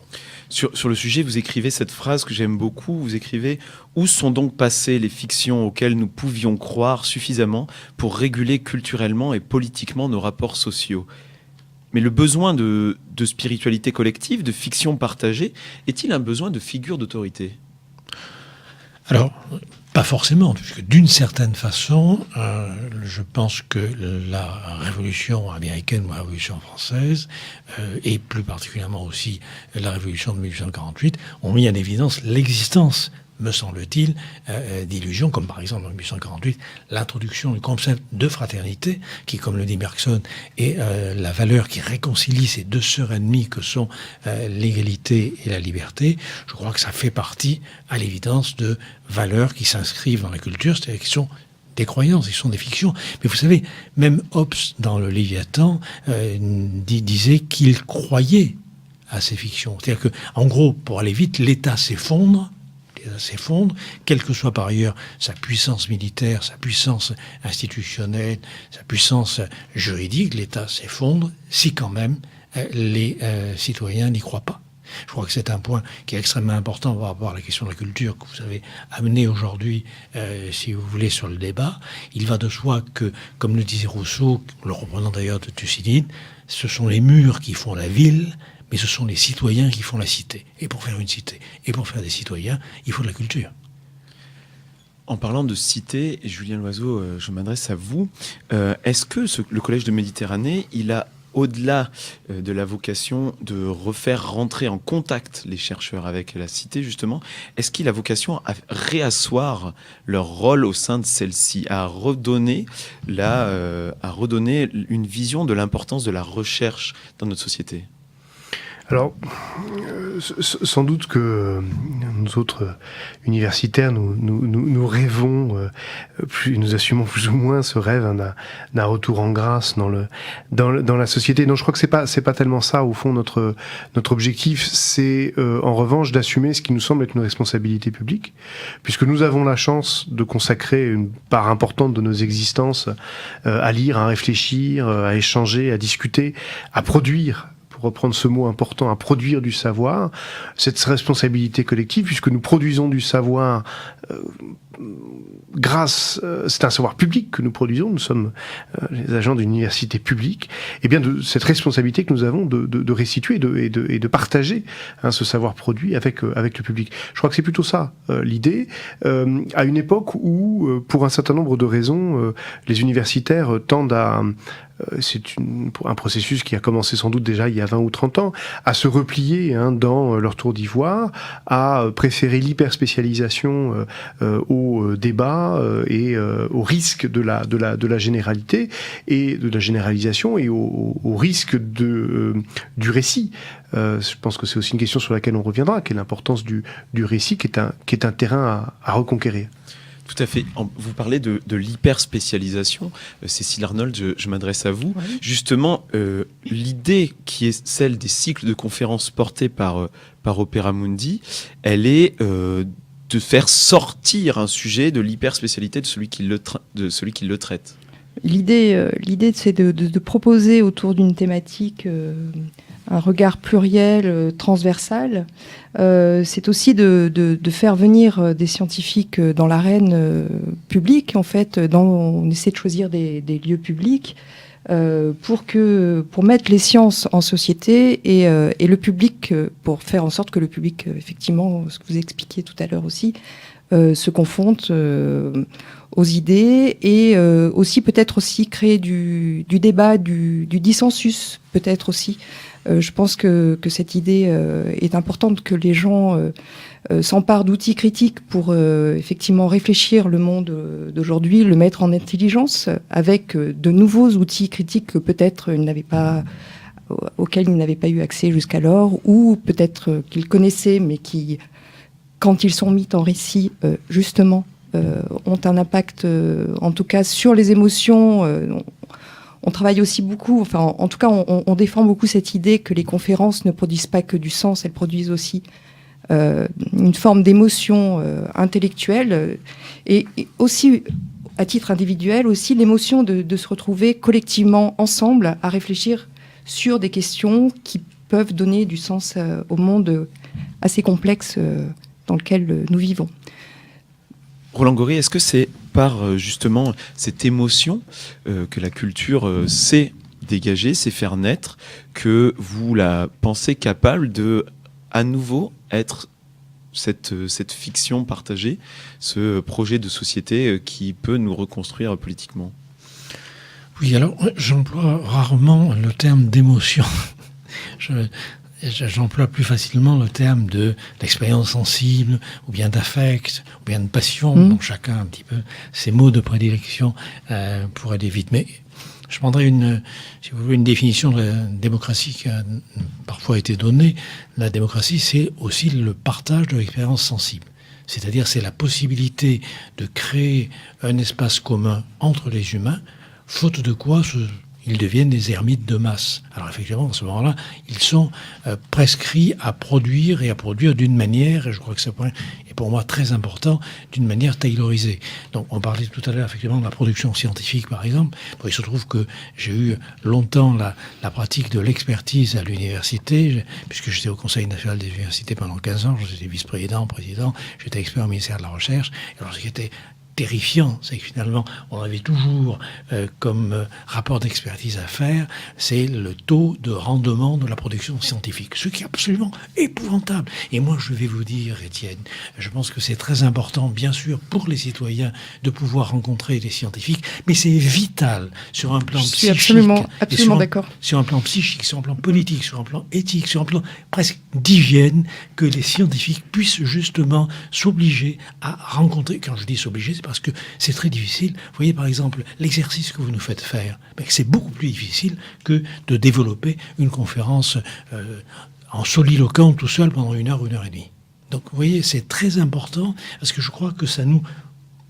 Speaker 1: Sur le sujet, vous écrivez cette phrase que j'aime beaucoup, vous écrivez « Où sont donc passées les fictions auxquelles nous pouvions croire suffisamment pour réguler culturellement et politiquement nos rapports sociaux ?» Mais le besoin de spiritualité collective, de fiction partagée, est-il un besoin de figure d'autorité ?
Speaker 7: Alors, pas forcément, puisque d'une certaine façon, je pense que la révolution américaine ou la révolution française, et plus particulièrement aussi la révolution de 1848, ont mis en évidence l'existence, me semble-t-il, d'illusions, comme par exemple en 1848, l'introduction du concept de fraternité, qui, comme le dit Bergson, est la valeur qui réconcilie ces deux sœurs ennemies que sont l'égalité et la liberté. Je crois que ça fait partie, à l'évidence, de valeurs qui s'inscrivent dans la culture, c'est-à-dire qui sont des croyances, ils sont des fictions. Mais vous savez, même Hobbes, dans le Léviathan, disait qu'il croyait à ces fictions. C'est-à-dire que, en gros, pour aller vite, l'État s'effondre, quelle que soit par ailleurs sa puissance militaire, sa puissance institutionnelle, sa puissance juridique, l'État s'effondre si quand même les citoyens n'y croient pas. Je crois que c'est un point qui est extrêmement important par rapport à la question de la culture que vous avez amené aujourd'hui, si vous voulez, sur le débat. Il va de soi que, comme le disait Rousseau, le reprenant d'ailleurs de Thucydide, ce sont les murs qui font la ville, mais ce sont les citoyens qui font la cité. Et pour faire une cité, et pour faire des citoyens, il faut de la culture.
Speaker 1: En parlant de cité, Julien Loiseau, je m'adresse à vous. Est-ce que le Collège de Méditerranée, il a, au-delà de la vocation de refaire rentrer en contact les chercheurs avec la cité, justement, est-ce qu'il a vocation à réasseoir leur rôle au sein de celle-ci, à redonner une vision de l'importance de la recherche dans notre société ?
Speaker 2: Alors, sans doute que nous autres universitaires, nous rêvons, nous assumons plus ou moins ce rêve d'un retour en grâce dans la société. Non, je crois que c'est pas tellement ça au fond notre objectif. C'est en revanche d'assumer ce qui nous semble être une responsabilité publique, puisque nous avons la chance de consacrer une part importante de nos existences à lire, à réfléchir, à échanger, à discuter, à produire. Reprendre ce mot important, à produire du savoir, cette responsabilité collective, puisque nous produisons du savoir c'est un savoir public que nous produisons, nous sommes les agents d'une université publique, et bien de cette responsabilité que nous avons de restituer et de partager ce savoir produit avec le public. Je crois que c'est plutôt ça l'idée, à une époque où, pour un certain nombre de raisons, les universitaires tendent à c'est un processus qui a commencé sans doute déjà il y a 20 ou 30 ans, à se replier dans leur tour d'ivoire, à préférer l'hyperspécialisation au débat et au risque de la généralité et de la généralisation et au risque du récit. Je pense que c'est aussi une question sur laquelle on reviendra, quelle est l'importance du récit qui est un terrain à reconquérir.
Speaker 1: Tout à fait. Vous parlez de l'hyperspécialisation. Cécile Arnold, je m'adresse à vous. Oui. Justement, l'idée qui est celle des cycles de conférences portés par Opera Mundi, elle est de faire sortir un sujet de l'hyperspécialité de celui qui le traite.
Speaker 6: L'idée, c'est de proposer autour d'une thématique un regard pluriel, transversal. C'est aussi de faire venir des scientifiques dans l'arène publique. En fait, on essaie de choisir des lieux publics pour mettre les sciences en société et le public, pour faire en sorte que le public, effectivement, ce que vous expliquiez tout à l'heure aussi, se confronte aux idées et aussi peut-être aussi créer du débat, du dissensus peut-être aussi. Je pense que cette idée est importante, que les gens s'emparent d'outils critiques pour effectivement réfléchir le monde d'aujourd'hui, le mettre en intelligence avec de nouveaux outils critiques que peut-être auxquels ils n'avaient pas eu accès jusqu'alors, ou peut-être qu'ils connaissaient mais qui, quand ils sont mis en récit, justement, ont un impact, en tout cas, sur les émotions. On travaille aussi beaucoup, enfin, en tout cas, on défend beaucoup cette idée que les conférences ne produisent pas que du sens, elles produisent aussi une forme d'émotion intellectuelle et aussi, à titre individuel, aussi l'émotion de se retrouver collectivement ensemble à réfléchir sur des questions qui peuvent donner du sens au monde assez complexe dans lequel nous vivons.
Speaker 1: Roland Gori, est-ce que c'est par justement cette émotion que la culture sait dégager, sait faire naître, que vous la pensez capable de à nouveau être cette fiction partagée, ce projet de société qui peut nous reconstruire politiquement ?
Speaker 7: Oui, alors j'emploie rarement le terme d'émotion. J'emploie plus facilement le terme d'expérience sensible, ou bien d'affect, ou bien de passion. Donc chacun un petit peu ses mots de prédilection pour aller vite. Mais je prendrais si vous voulez, une définition de la démocratie qui a parfois été donnée. La démocratie, c'est aussi le partage de l'expérience sensible. C'est-à-dire, c'est la possibilité de créer un espace commun entre les humains, faute de quoi ils deviennent des ermites de masse. Alors effectivement, à ce moment-là, ils sont prescrits à produire d'une manière, et je crois que ce point est pour moi très important, d'une manière taylorisée. Donc on parlait tout à l'heure effectivement de la production scientifique, par exemple. Bon, il se trouve que j'ai eu longtemps la pratique de l'expertise à l'université, puisque j'étais au Conseil national des universités pendant 15 ans, j'étais vice-président, président, j'étais expert au ministère de la Recherche. Alors ce qui était terrifiant, c'est que finalement, on avait toujours comme rapport d'expertise à faire, c'est le taux de rendement de la production scientifique, ce qui est absolument épouvantable. Et moi, je vais vous dire, Étienne, je pense que c'est très important, bien sûr, pour les citoyens de pouvoir rencontrer des scientifiques, mais c'est vital sur un plan psychique.
Speaker 6: Je suis absolument d'accord.
Speaker 7: Sur un plan psychique, sur un plan politique, sur un plan éthique, sur un plan presque d'hygiène, que les scientifiques puissent justement s'obliger à rencontrer. Quand je dis s'obliger, c'est parce que c'est très difficile. Vous voyez, par exemple, l'exercice que vous nous faites faire, c'est beaucoup plus difficile que de développer une conférence en soliloquant tout seul pendant 1 heure, 1 heure et demie. Donc, vous voyez, c'est très important parce que je crois que ça nous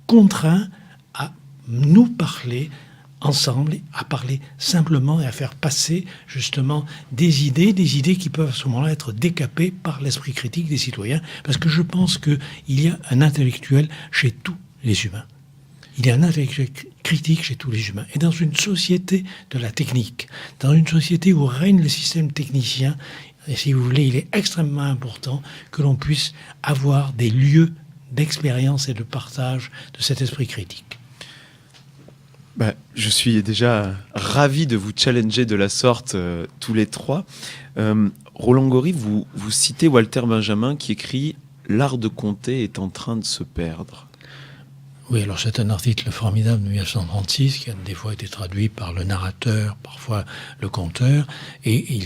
Speaker 7: contraint à nous parler ensemble, à parler simplement et à faire passer justement des idées qui peuvent à ce moment-là être décapées par l'esprit critique des citoyens, parce que je pense qu'il y a un intellectuel chez tous les humains. Il y a un intellectuel critique chez tous les humains. Et dans une société de la technique, dans une société où règne le système technicien, et si vous voulez, il est extrêmement important que l'on puisse avoir des lieux d'expérience et de partage de cet esprit critique.
Speaker 1: Je suis déjà ravi de vous challenger de la sorte tous les trois. Roland Gori, vous citez Walter Benjamin qui écrit « L'art de compter est en train de se perdre ».
Speaker 7: Oui, alors c'est un article formidable de 1936 qui a des fois été traduit par le narrateur, parfois le conteur, et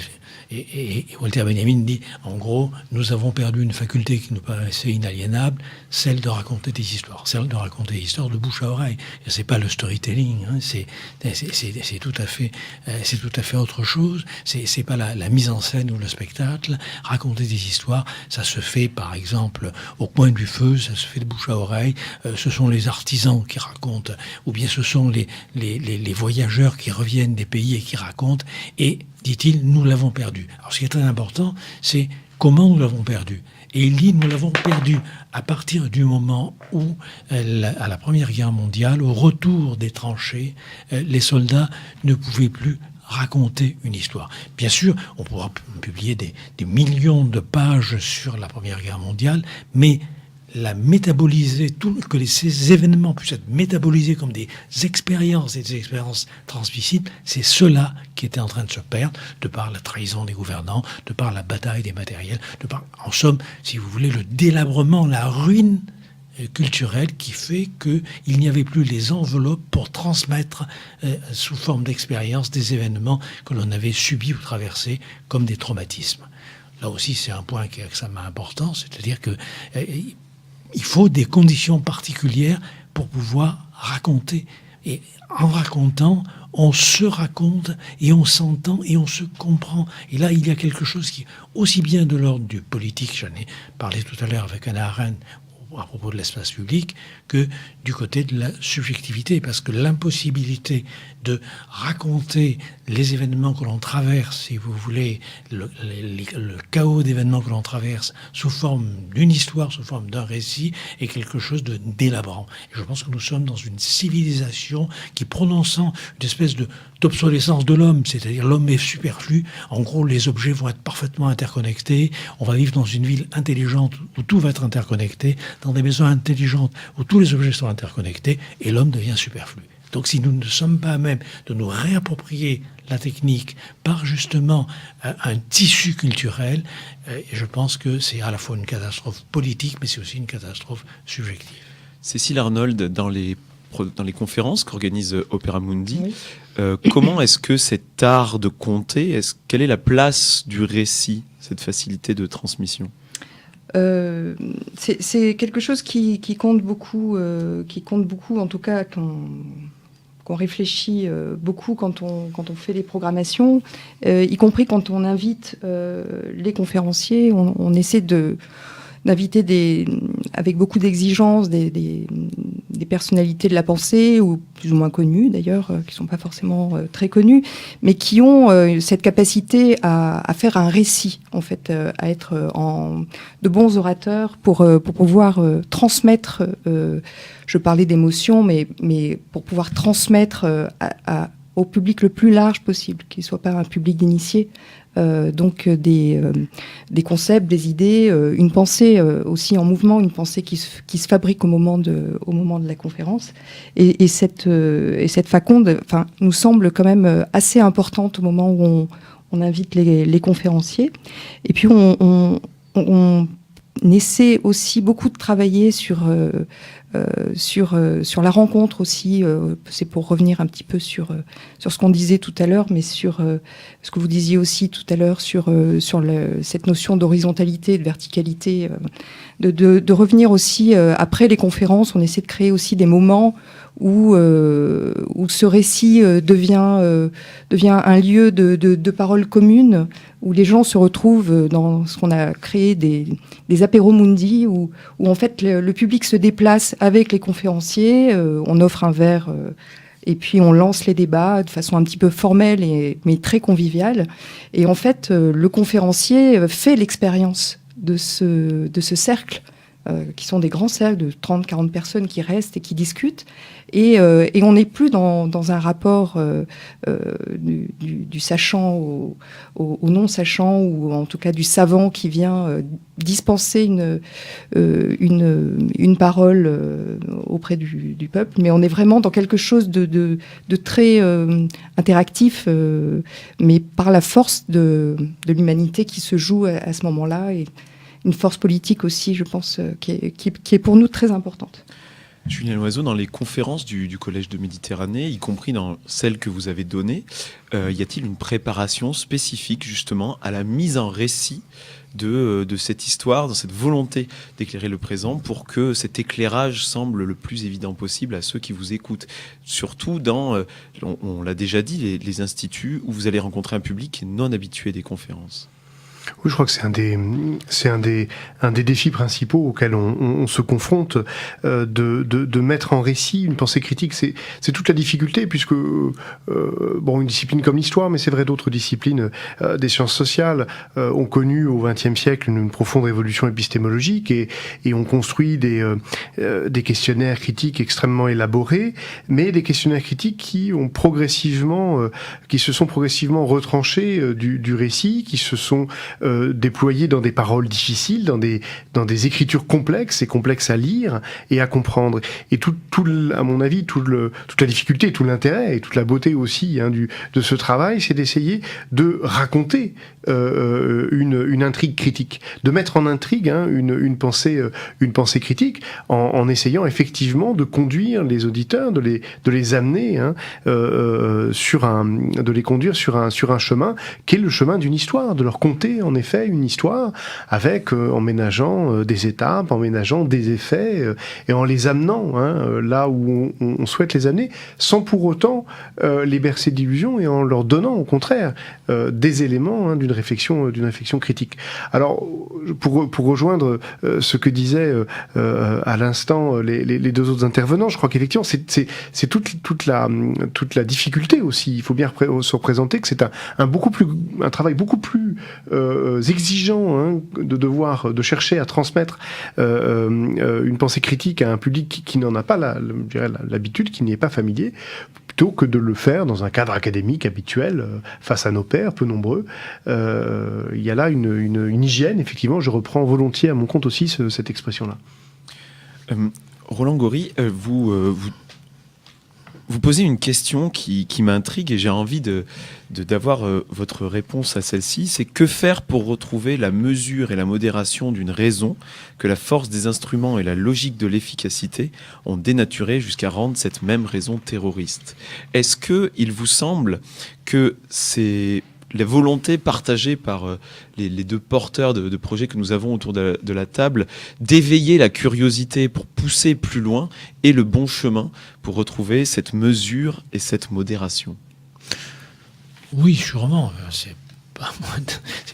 Speaker 7: Walter Benjamin dit, en gros, nous avons perdu une faculté qui nous paraissait inaliénable, celle de raconter des histoires, de bouche à oreille. Et c'est pas le storytelling, hein, c'est tout à fait autre chose. C'est pas la mise en scène ou le spectacle. Raconter des histoires, ça se fait par exemple au coin du feu, ça se fait de bouche à oreille. Ce sont les artisans qui racontent, ou bien ce sont les voyageurs qui reviennent des pays et qui racontent. Et dit-il, nous l'avons perdu. Alors ce qui est très important, c'est comment nous l'avons perdu. Et il dit, nous l'avons perdu à partir du moment où, à la Première Guerre mondiale, au retour des tranchées, les soldats ne pouvaient plus raconter une histoire. Bien sûr, on pourra publier des millions de pages sur la Première Guerre mondiale, mais la métaboliser, que ces événements puissent être métabolisés comme des expériences et des expériences transmissibles, c'est cela qui était en train de se perdre, de par la trahison des gouvernants, de par la bataille des matériels, de par, en somme, si vous voulez, le délabrement, la ruine culturelle qui fait qu'il n'y avait plus les enveloppes pour transmettre sous forme d'expérience des événements que l'on avait subis ou traversés comme des traumatismes. Là aussi, c'est un point qui est extrêmement important, c'est-à-dire que il faut des conditions particulières pour pouvoir raconter. Et en racontant, on se raconte et on s'entend et on se comprend. Et là, il y a quelque chose qui est aussi bien de l'ordre du politique, j'en ai parlé tout à l'heure avec Hannah Arendt à propos de l'espace public, que du côté de la subjectivité, parce que l'impossibilité de raconter les événements que l'on traverse, si vous voulez, le chaos d'événements que l'on traverse sous forme d'une histoire, sous forme d'un récit, est quelque chose de délabrant. Et je pense que nous sommes dans une civilisation qui, prononçant une espèce d'obsolescence de l'homme, c'est-à-dire l'homme est superflu, en gros les objets vont être parfaitement interconnectés, on va vivre dans une ville intelligente où tout va être interconnecté, dans des maisons intelligentes où tous les objets sont interconnectés, et l'homme devient superflu. Donc si nous ne sommes pas à même de nous réapproprier la technique par justement un tissu culturel, je pense que c'est à la fois une catastrophe politique, mais c'est aussi une catastrophe subjective.
Speaker 1: Cécile Arnold, dans les conférences qu'organise Opéra Mundi, oui. Comment est-ce que cet art de compter, quelle est la place du récit, cette facilité de transmission ?
Speaker 6: C'est quelque chose qui compte beaucoup, en tout cas qu'on réfléchit beaucoup quand on fait les programmations, y compris quand on invite les conférenciers. On essaie d'inviter avec beaucoup d'exigences des des personnalités de la pensée, ou plus ou moins connues d'ailleurs, qui ne sont pas forcément très connues, mais qui ont cette capacité à faire un récit, en fait, à être de bons orateurs pour pouvoir transmettre, je parlais d'émotion, mais pour pouvoir transmettre au public le plus large possible, qu'il ne soit pas un public d'initiés, donc des concepts, des idées, une pensée aussi en mouvement, une pensée qui se fabrique au moment de la conférence. Et cette faconde, enfin, nous semble quand même assez importante au moment où on invite les conférenciers. Et puis on essaie aussi beaucoup de travailler sur la rencontre aussi. C'est pour revenir un petit peu sur ce qu'on disait tout à l'heure, mais sur ce que vous disiez aussi tout à l'heure sur cette notion d'horizontalité, de verticalité, de revenir aussi après les conférences. On essaie de créer aussi des moments où ce récit devient un lieu de parole commune, où les gens se retrouvent dans ce qu'on a créé des apéros mundi, où en fait le public se déplace avec les conférenciers, on offre un verre et puis on lance les débats de façon un petit peu formelle mais très conviviale. Et en fait, le conférencier fait l'expérience de ce cercle, qui sont des grands cercles de 30-40 personnes qui restent et qui discutent. Et on n'est plus dans un rapport du sachant au non-sachant, ou en tout cas du savant qui vient dispenser une parole auprès du peuple. Mais on est vraiment dans quelque chose de très interactif, mais par la force de l'humanité qui se joue à ce moment-là, et une force politique aussi, je pense, qui est pour nous très importante.
Speaker 1: Julien Loiseau, dans les conférences du Collège de Méditerranée, y compris dans celles que vous avez données, y a-t-il une préparation spécifique justement à la mise en récit de cette histoire, dans cette volonté d'éclairer le présent, pour que cet éclairage semble le plus évident possible à ceux qui vous écoutent? Surtout dans, on l'a déjà dit, les instituts où vous allez rencontrer un public qui est non habitué des conférences.
Speaker 2: Oui, je crois que c'est un des défis principaux auxquels on se confronte, de mettre en récit une pensée critique. C'est toute la difficulté, puisque une discipline comme l'histoire, mais c'est vrai d'autres disciplines des sciences sociales ont connu au XXe siècle une profonde révolution épistémologique, et ont construit des questionnaires critiques extrêmement élaborés, mais des questionnaires critiques qui se sont progressivement retranchés du récit, qui se sont déployés dans des paroles difficiles, dans des écritures complexes à lire et à comprendre. Et à mon avis, toute la difficulté, tout l'intérêt et toute la beauté aussi de ce travail, c'est d'essayer de raconter une intrigue critique, de mettre en intrigue une pensée critique, en essayant effectivement de conduire les auditeurs, de les amener de les conduire sur un chemin qui est le chemin d'une histoire, de leur conter en effet une histoire, avec en ménageant des étapes, en ménageant des effets, et en les amenant là où on souhaite les amener, sans pour autant les bercer d'illusions, et en leur donnant au contraire des éléments d'une réflexion critique. Alors pour rejoindre ce que disaient à l'instant les deux autres intervenants, je crois qu'effectivement c'est toute la difficulté aussi. Il faut bien se représenter que c'est un travail beaucoup plus exigeant, de chercher à transmettre une pensée critique à un public qui n'en a pas l'habitude, qui n'y est pas familier, plutôt que de le faire dans un cadre académique habituel, face à nos pairs peu nombreux. Il y a là une hygiène, effectivement, je reprends volontiers à mon compte aussi cette expression-là.
Speaker 1: Roland Gori, vous posez une question qui m'intrigue, et j'ai envie d'avoir votre réponse à celle-ci. C'est: que faire pour retrouver la mesure et la modération d'une raison que la force des instruments et la logique de l'efficacité ont dénaturé jusqu'à rendre cette même raison terroriste? Est-ce qu'il vous semble que c'est la volonté partagée par les deux porteurs de projets que nous avons autour de la table, d'éveiller la curiosité pour pousser plus loin, et le bon chemin pour retrouver cette mesure et cette modération?
Speaker 7: Oui, sûrement. C'est pas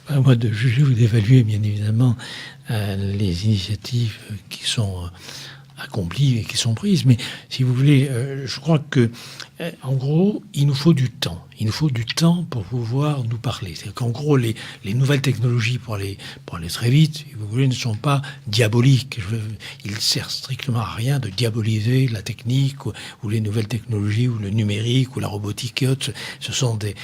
Speaker 7: à moi de juger ou d'évaluer, bien évidemment, les initiatives qui sont accomplies et qui sont prises. Mais si vous voulez, je crois que, en gros, il nous faut du temps. Il nous faut du temps pour pouvoir nous parler. C'est-à-dire qu'en gros, les nouvelles technologies, pour aller très vite, si vous voulez, ne sont pas diaboliques. Il ne sert strictement à rien de diaboliser la technique ou les nouvelles technologies ou le numérique ou la robotique et autres. Ce sont des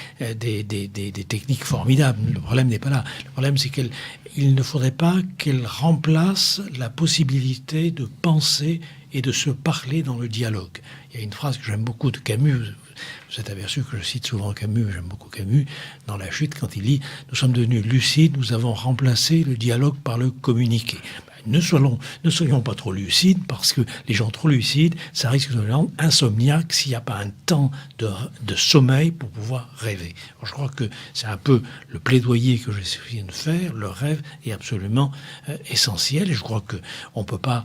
Speaker 7: techniques formidables. Le problème n'est pas là. Le problème, c'est qu'il ne faudrait pas qu'elles remplacent la possibilité de penser et de se parler dans le dialogue. Il y a une phrase que j'aime beaucoup de Camus. Vous êtes aperçu que je cite souvent Camus, j'aime beaucoup Camus, dans La Chute, quand il dit « Nous sommes devenus lucides, nous avons remplacé le dialogue par le communiqué ». Ne soyons pas trop lucides, parce que les gens trop lucides, ça risque de les rendre insomniaques s'il n'y a pas un temps de sommeil pour pouvoir rêver. Alors, je crois que c'est un peu le plaidoyer que j'essaie de faire. Le rêve est absolument essentiel, et je crois qu'on ne peut pas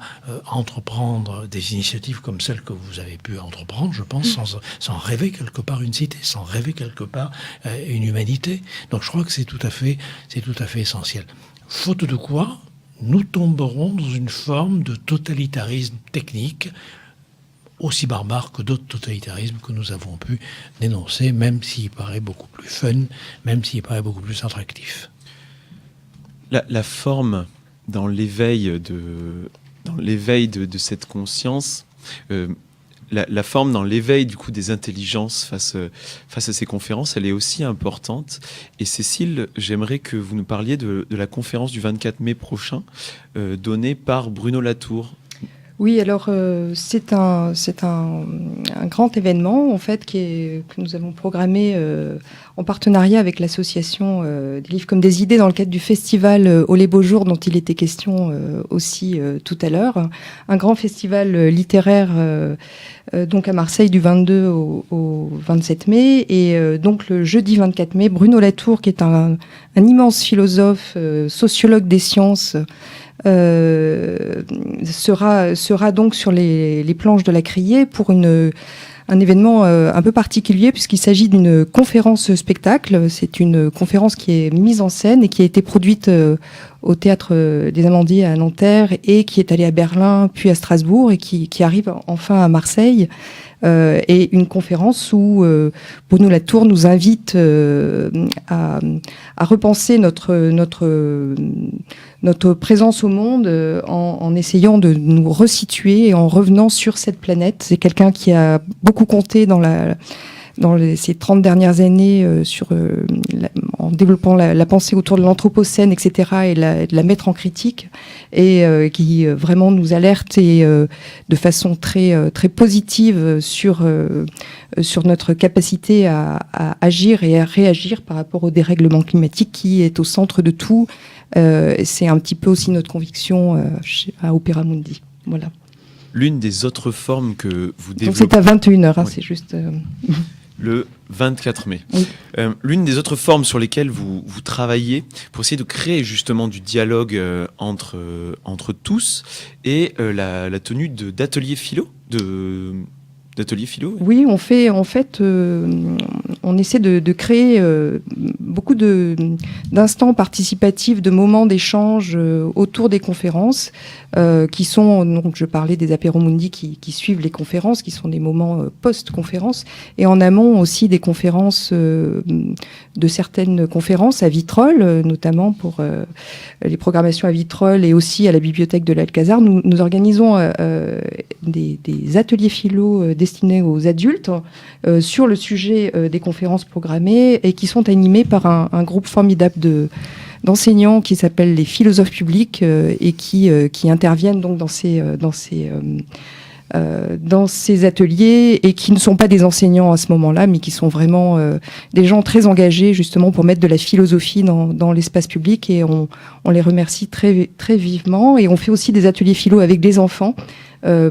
Speaker 7: entreprendre des initiatives comme celles que vous avez pu entreprendre, je pense, sans rêver quelque part une cité, sans rêver quelque part une humanité. Donc je crois que c'est tout à fait essentiel. Faute de quoi, nous tomberons dans une forme de totalitarisme technique aussi barbare que d'autres totalitarismes que nous avons pu dénoncer, même s'il paraît beaucoup plus fun, même s'il paraît beaucoup plus attractif.
Speaker 1: La forme dans l'éveil de cette conscience, la forme dans l'éveil du coup des intelligences face à ces conférences, elle est aussi importante. Et Cécile, j'aimerais que vous nous parliez de la conférence du 24 mai prochain, donnée par Bruno Latour.
Speaker 6: Oui, alors c'est un grand événement en fait que nous avons programmé en partenariat avec l'association des livres comme des idées dans le cadre du festival Au les beaux jours dont il était question aussi tout à l'heure. Un grand festival littéraire donc à Marseille du 22 au 27 mai. Et donc le jeudi 24 mai, Bruno Latour, qui est un immense philosophe, sociologue des sciences, sera donc sur les planches de la Criée pour un événement un peu particulier puisqu'il s'agit d'une conférence spectacle. C'est une conférence qui est mise en scène et qui a été produite au Théâtre des Amandiers à Nanterre et qui est allée à Berlin puis à Strasbourg et qui arrive enfin à Marseille. Et une conférence où Bruno Latour nous invite à repenser notre présence au monde en essayant de nous resituer et en revenant sur cette planète. C'est quelqu'un qui a beaucoup compté dans ces 30 dernières années en développant la pensée autour de l'anthropocène, etc., et de la mettre en critique, et qui vraiment nous alerte et de façon très très positive sur notre capacité à agir et à réagir par rapport au dérèglement climatique qui est au centre de tout. C'est un petit peu aussi notre conviction à Opéra Mundi. Voilà.
Speaker 1: L'une des autres formes que vous développez...
Speaker 6: Donc c'est à 21h,
Speaker 1: oui.
Speaker 6: C'est juste...
Speaker 1: Le 24 mai.
Speaker 6: Oui.
Speaker 1: L'une des autres formes sur lesquelles vous travaillez pour essayer de créer justement du dialogue entre tous est la tenue d'ateliers philo, d'ateliers philo.
Speaker 6: Oui, on fait en fait, on essaie de créer beaucoup d'instants participatifs, de moments d'échange autour des conférences, qui sont, donc je parlais des apéros mundi qui suivent les conférences, qui sont des moments post-conférences, et en amont aussi des conférences, de certaines conférences à Vitrolles, notamment pour les programmations à Vitrolles et aussi à la bibliothèque de l'Alcazar. Nous organisons des ateliers philo destinés aux adultes sur le sujet des conférences programmées et qui sont animés par un groupe formidable d'enseignants qui s'appellent les philosophes publics et qui interviennent donc dans ces ateliers et qui ne sont pas des enseignants à ce moment-là, mais qui sont vraiment des gens très engagés justement pour mettre de la philosophie dans l'espace public, et on les remercie très, très vivement. Et on fait aussi des ateliers philo avec des enfants,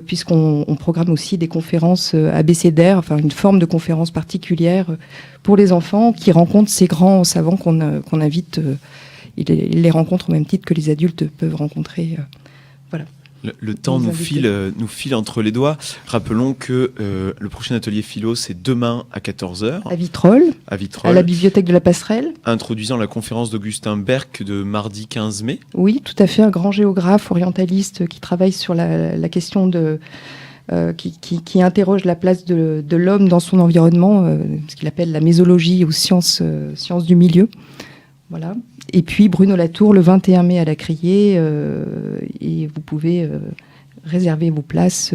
Speaker 6: puisqu'on programme aussi des conférences abécédaires, enfin une forme de conférence particulière pour les enfants qui rencontrent ces grands savants qu'on invite. Ils les rencontrent au même titre que les adultes peuvent rencontrer. Voilà.
Speaker 1: Le temps nous file entre les doigts. Rappelons que le prochain atelier philo, c'est demain à 14h.
Speaker 6: À Vitrolles, à la bibliothèque de la Passerelle.
Speaker 1: Introduisant la conférence d'Augustin Berck de mardi 15 mai.
Speaker 6: Oui, tout à fait, un grand géographe orientaliste qui travaille sur la question de... qui interroge la place de l'homme dans son environnement, ce qu'il appelle la mésologie ou sciences du milieu. Voilà. Et puis Bruno Latour le 21 mai à la Criée, et vous pouvez réserver vos places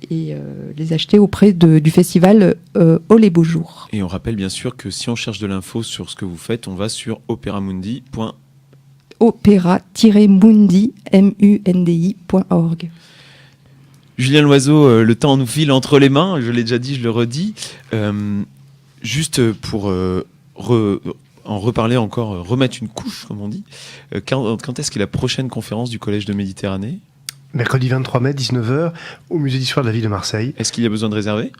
Speaker 6: et les acheter auprès du festival Oh les beaux jours.
Speaker 1: Et on rappelle bien sûr que si on cherche de l'info sur ce que vous faites, on va sur opéramundi.org.
Speaker 6: opéra-mundi.org.
Speaker 1: Julien Loiseau, le temps nous file entre les mains, je l'ai déjà dit, je le redis. Juste pour en reparler encore, remettre une couche, comme on dit, quand est-ce qu'est la prochaine conférence du Collège de Méditerranée ?
Speaker 2: Mercredi 23 mai, 19h, au Musée d'Histoire de la Ville de Marseille.
Speaker 1: Est-ce qu'il y a besoin de réserver ?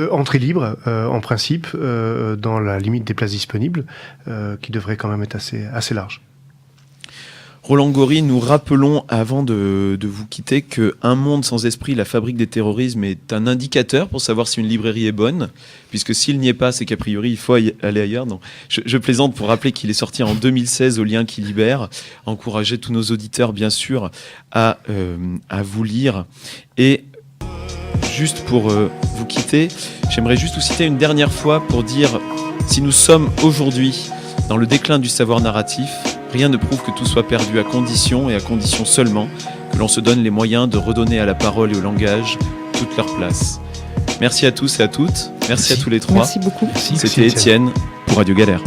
Speaker 2: Entrée libre, en principe, dans la limite des places disponibles, qui devrait quand même être assez large.
Speaker 1: Roland Gori, nous rappelons avant de vous quitter que Un monde sans esprit, la fabrique des terrorismes est un indicateur pour savoir si une librairie est bonne, puisque s'il n'y est pas, c'est qu'a priori il faut aller ailleurs. Donc, je plaisante pour rappeler qu'il est sorti en 2016 au Lien qui libère. Encourager tous nos auditeurs, bien sûr, à vous lire. Et juste pour vous quitter, j'aimerais juste vous citer une dernière fois pour dire si nous sommes aujourd'hui dans le déclin du savoir narratif, rien ne prouve que tout soit perdu, à condition seulement que l'on se donne les moyens de redonner à la parole et au langage toute leur place. Merci à tous et à toutes. Merci à tous les trois.
Speaker 6: Merci beaucoup.
Speaker 1: C'était Étienne pour Radio Galère.